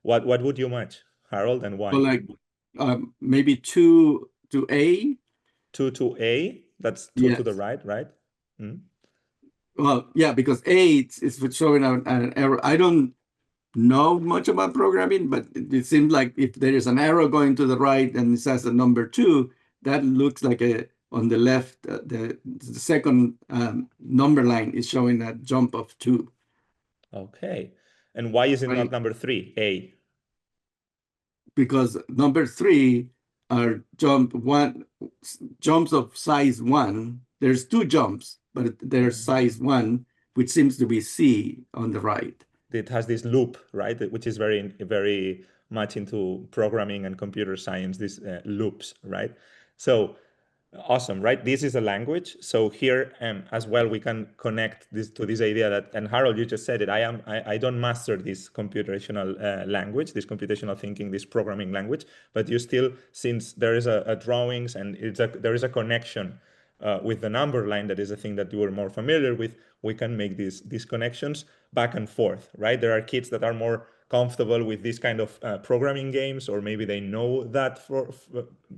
What would you match, Harold, and why? so like maybe 2 to A? 2 to A, that's 2 to the Yes. right, right? Well, yeah, because A is showing an error. I don't know much about programming, but it seems like if there is an arrow going to the right and it says a number 2, that looks like on the left, the second number line is showing a jump of 2. Okay. And why is it not Right? number 3, A? Because number 3 are jumps of size 1. There's 2 jumps, but there's size 1, which seems to be C on the right. It has this loop, right? Which is very much into programming and computer science, these loops, right? So awesome, right? This is a language. So here as well, we can connect this to this idea that, and Harold, you just said it, I don't master this computational language, this computational thinking, this programming language, but you still, since there is a drawings and there is a connection with the number line, that is a thing that you are more familiar with, we can make these connections back and forth, right? There are kids that are more comfortable with this kind of programming games, or maybe they know that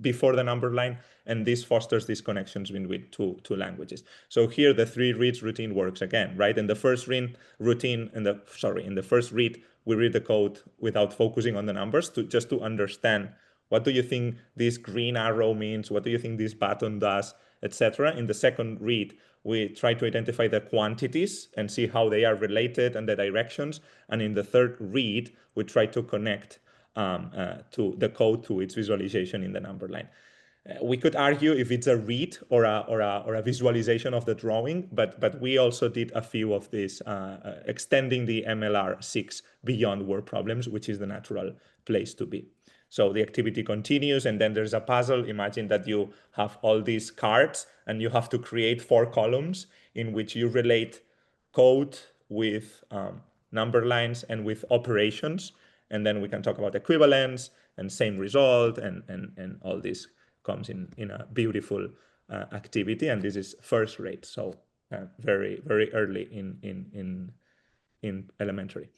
before the number line, and this fosters these connections between two languages. So here the 3 reads routine works again, right? In the first read, in the first read, we read the code without focusing on the numbers, just to understand what do you think this green arrow means, what do you think this button does, etc. In the second read, we try to identify the quantities and see how they are related and the directions. And in the third read, we try to connect to the code to its visualization in the number line. We could argue if it's a read or a visualization of the drawing, but we also did a few of these, extending the MLR6 beyond word problems, which is the natural place to be. So the activity continues, and then there's a puzzle. Imagine that you have all these cards and you have to create 4 columns in which you relate code with number lines and with operations. And then we can talk about equivalence and same result, and all this comes in a beautiful activity. And this is first rate, so very early in elementary.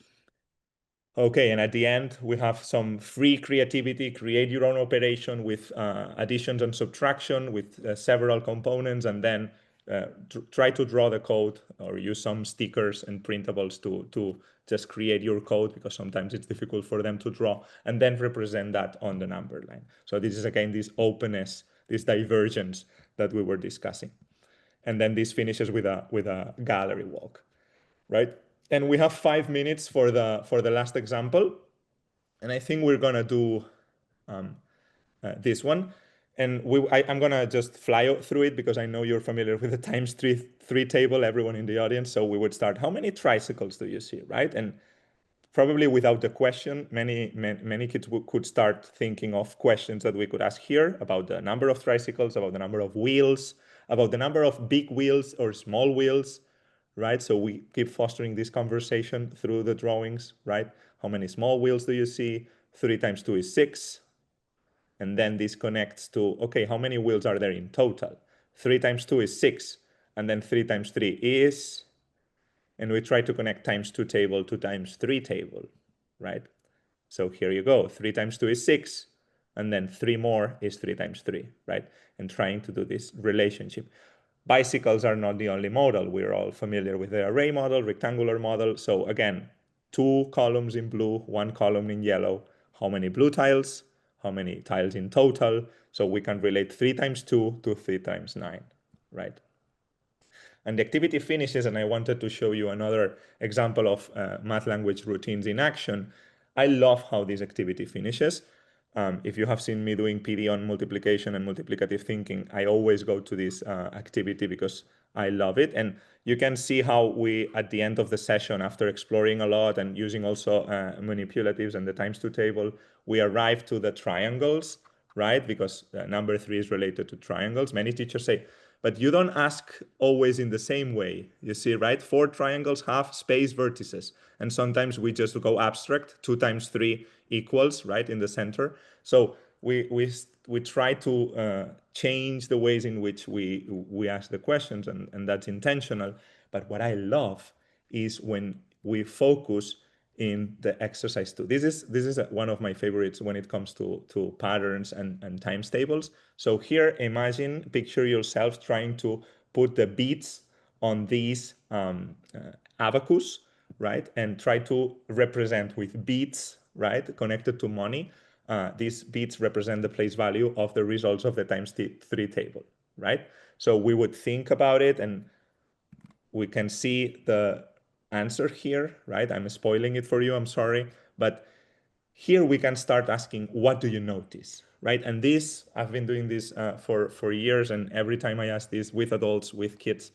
Okay, and at the end, we have some free creativity, create your own operation with additions and subtraction with several components, and then try to draw the code or use some stickers and printables to just create your code, because sometimes it's difficult for them to draw, and then represent that on the number line. So this is again this openness, this divergence that we were discussing. And then this finishes with a gallery walk, right? And we have 5 minutes for the last example. And I think we're gonna do this one. And I'm gonna just fly through it because I know you're familiar with the times three table, everyone in the audience. So we would start, how many tricycles do you see, right? And probably without the question, many kids could start thinking of questions that we could ask here about the number of tricycles, about the number of wheels, about the number of big wheels or small wheels, right? So we keep fostering this conversation through the drawings, right? How many small wheels do you see? 3 times 2 is 6. And then this connects to, okay, how many wheels are there in total? 3 times 2 is 6. And then 3 times 3 is, and we try to connect times 2 table to times 3 table, right? So here you go, 3 times 2 is 6, and then 3 more is 3 times 3, right? And trying to do this relationship. Bicycles are not the only model. We're all familiar with the array model, rectangular model. So again, 2 columns in blue, 1 column in yellow. How many blue tiles? How many tiles in total? So we can relate 3 times 2 to 3 times 9, right? And the activity finishes, and I wanted to show you another example of math language routines in action. I love how this activity finishes. If you have seen me doing PD on multiplication and multiplicative thinking, I always go to this activity because I love it. And you can see how we, at the end of the session, after exploring a lot and using also manipulatives and the times two table, we arrive to the triangles, right? Because number 3 is related to triangles. Many teachers say, but you don't ask always in the same way. You see, right? 4 triangles have space vertices. And sometimes we just go abstract, 2 times 3 equals, right, in the center. So we try to change the ways in which we ask the questions, and that's intentional. But what I love is when we focus in the exercise too. This is one of my favorites when it comes to patterns and times tables. So here, picture yourself trying to put the beats on these abacus, right? And try to represent with beats, right? Connected to money. These beats represent the place value of the results of the times three table, right? So we would think about it, and we can see the answer here, right? I'm spoiling it for you, I'm sorry. But here we can start asking, what do you notice, right? And this, I've been doing this for years, and every time I ask this with adults, with kids,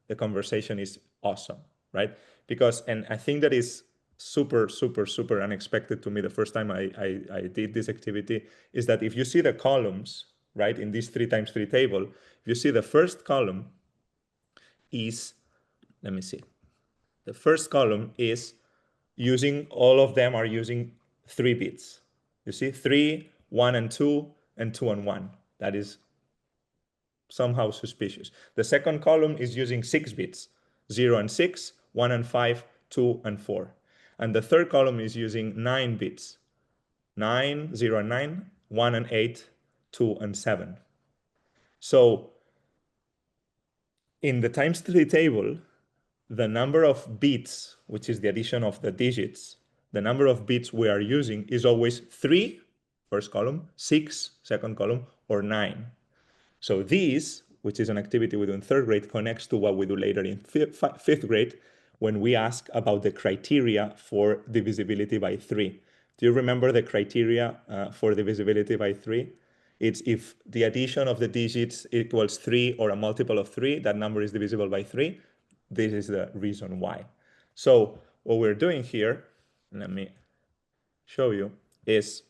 the conversation is awesome, right? Because, and I think that is super, super, super unexpected to me the first time I did this activity, is that if you see the columns, right, in this 3 times 3 table, if you see the first column is, let me see, the first column is all of them are using 3 bits. You see, 3, 1 and 2, and 2 and 1. That is somehow suspicious. The second column is using 6 bits, 0 and 6, 1 and 5, 2 and 4. And the third column is using 9 bits, 9, 0 and 9, 1 and 8, 2 and 7. So in the times 3 table, the number of bits, which is the addition of the digits, the number of bits we are using is always 3, first column, 6, second column, or 9. So this, which is an activity we do in 3rd grade, connects to what we do later in 5th grade when we ask about the criteria for divisibility by 3. Do you remember the criteria for divisibility by 3? It's if the addition of the digits equals 3 or a multiple of 3, that number is divisible by 3. This is the reason why. So what we're doing here, let me show you, is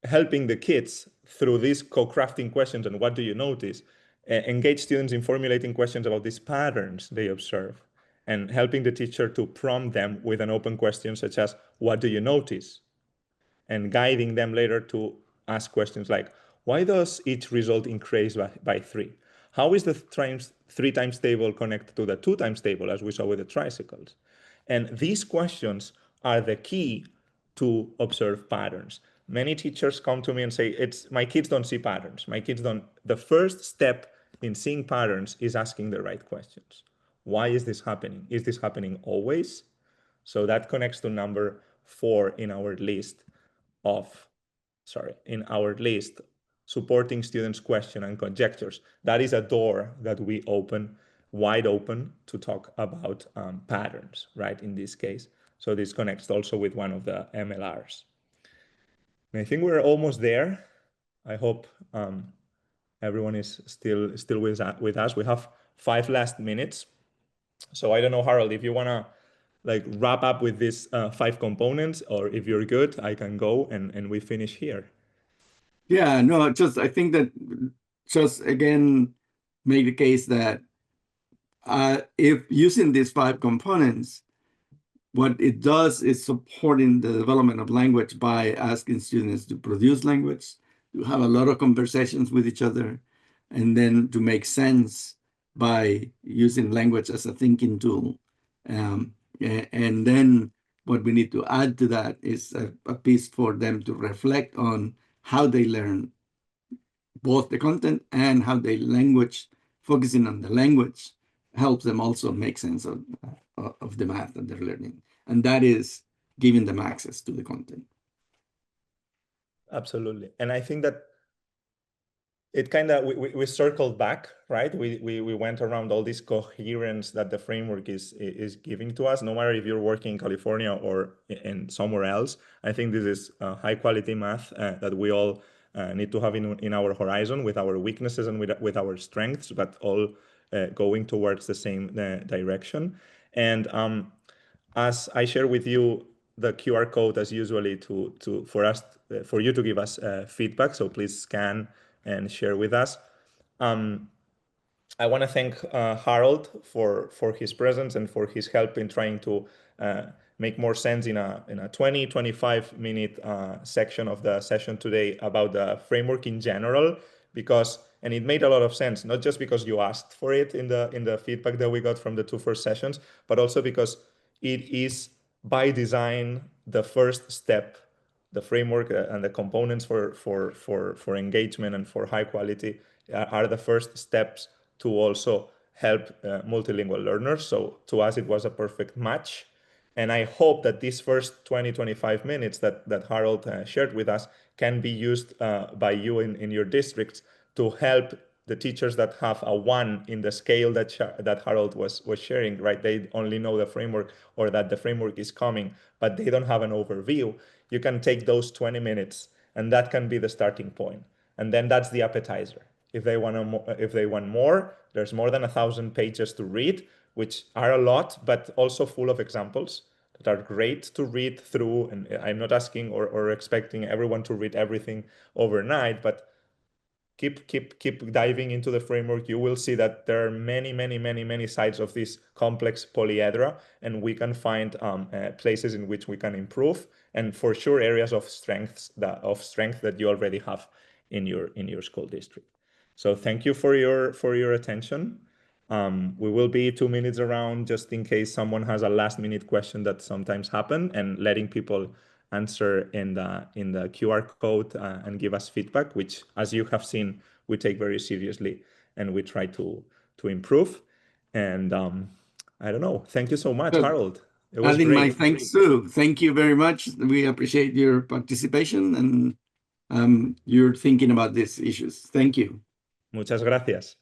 helping the kids through these co-crafting questions and what do you notice, engage students in formulating questions about these patterns they observe, and helping the teacher to prompt them with an open question such as, what do you notice? And guiding them later to ask questions like, why does each result increase by 3? How is the 3 times table connected to the 2 times table, as we saw with the tricycles? And these questions are the key to observe patterns. Many teachers come to me and say, my kids don't see patterns. My kids don't. The first step in seeing patterns is asking the right questions. Why is this happening? Is this happening always? So that connects to number 4 in our list supporting students' question and conjectures. That is a door that we open wide open to talk about patterns, right? In this case, So this connects also with one of the MLRs. And I think we're almost there. I hope everyone is still with us. We have 5 last minutes. So I don't know, Harold, if you want to like wrap up with these 5 components, or if you're good, I can go and we finish here. Yeah, no, I think that just again make the case that if using these 5 components, what it does is supporting the development of language by asking students to produce language, to have a lot of conversations with each other, and then to make sense by using language as a thinking tool. And then what we need to add to that is a piece for them to reflect on how they learn both the content and how they language, focusing on the language, helps them also make sense of the math that they're learning. And that is giving them access to the content. Absolutely. And I think that it kind of, we circled back, right? We went around all this coherence that the framework is giving to us, no matter if you're working in California or in somewhere else. I think this is high quality math that we all need to have in our horizon, with our weaknesses and with our strengths, but all going towards the same direction. And as I share with you the QR code as usually for you to give us feedback. So please scan and share with us. I want to thank Harold for his presence and for his help in trying to make more sense in a 20-25 minute section of the session today about the framework in general, and it made a lot of sense, not just because you asked for it in the feedback that we got from the 2 first sessions, but also because it is by design the first step. The framework and the components for engagement and for high quality are the first steps to also help multilingual learners. So to us, it was a perfect match. And I hope that these first 20-25 minutes that Harold shared with us can be used by you in your districts to help the teachers that have a 1 in the scale that Harold was sharing, right? They only know the framework, or that the framework is coming, but they don't have an overview. You can take those 20 minutes, and that can be the starting point. And then that's the appetizer. If they want more, there's more than 1,000 pages to read, which are a lot, but also full of examples that are great to read through. And I'm not asking or expecting everyone to read everything overnight, but keep diving into the framework. You will see that there are many sides of this complex polyhedra, and we can find places in which we can improve, and for sure areas of strength that you already have in your school district. So thank you for your attention. We will be 2 minutes around, just in case someone has a last minute question that sometimes happen, and letting people answer in the QR code and give us feedback, which, as you have seen, we take very seriously and we try to improve. And I don't know. Thank you so much, Harold. It was Adding great. my thanks too. Thank you very much. We appreciate your participation and your thinking about these issues. Thank you. Muchas gracias.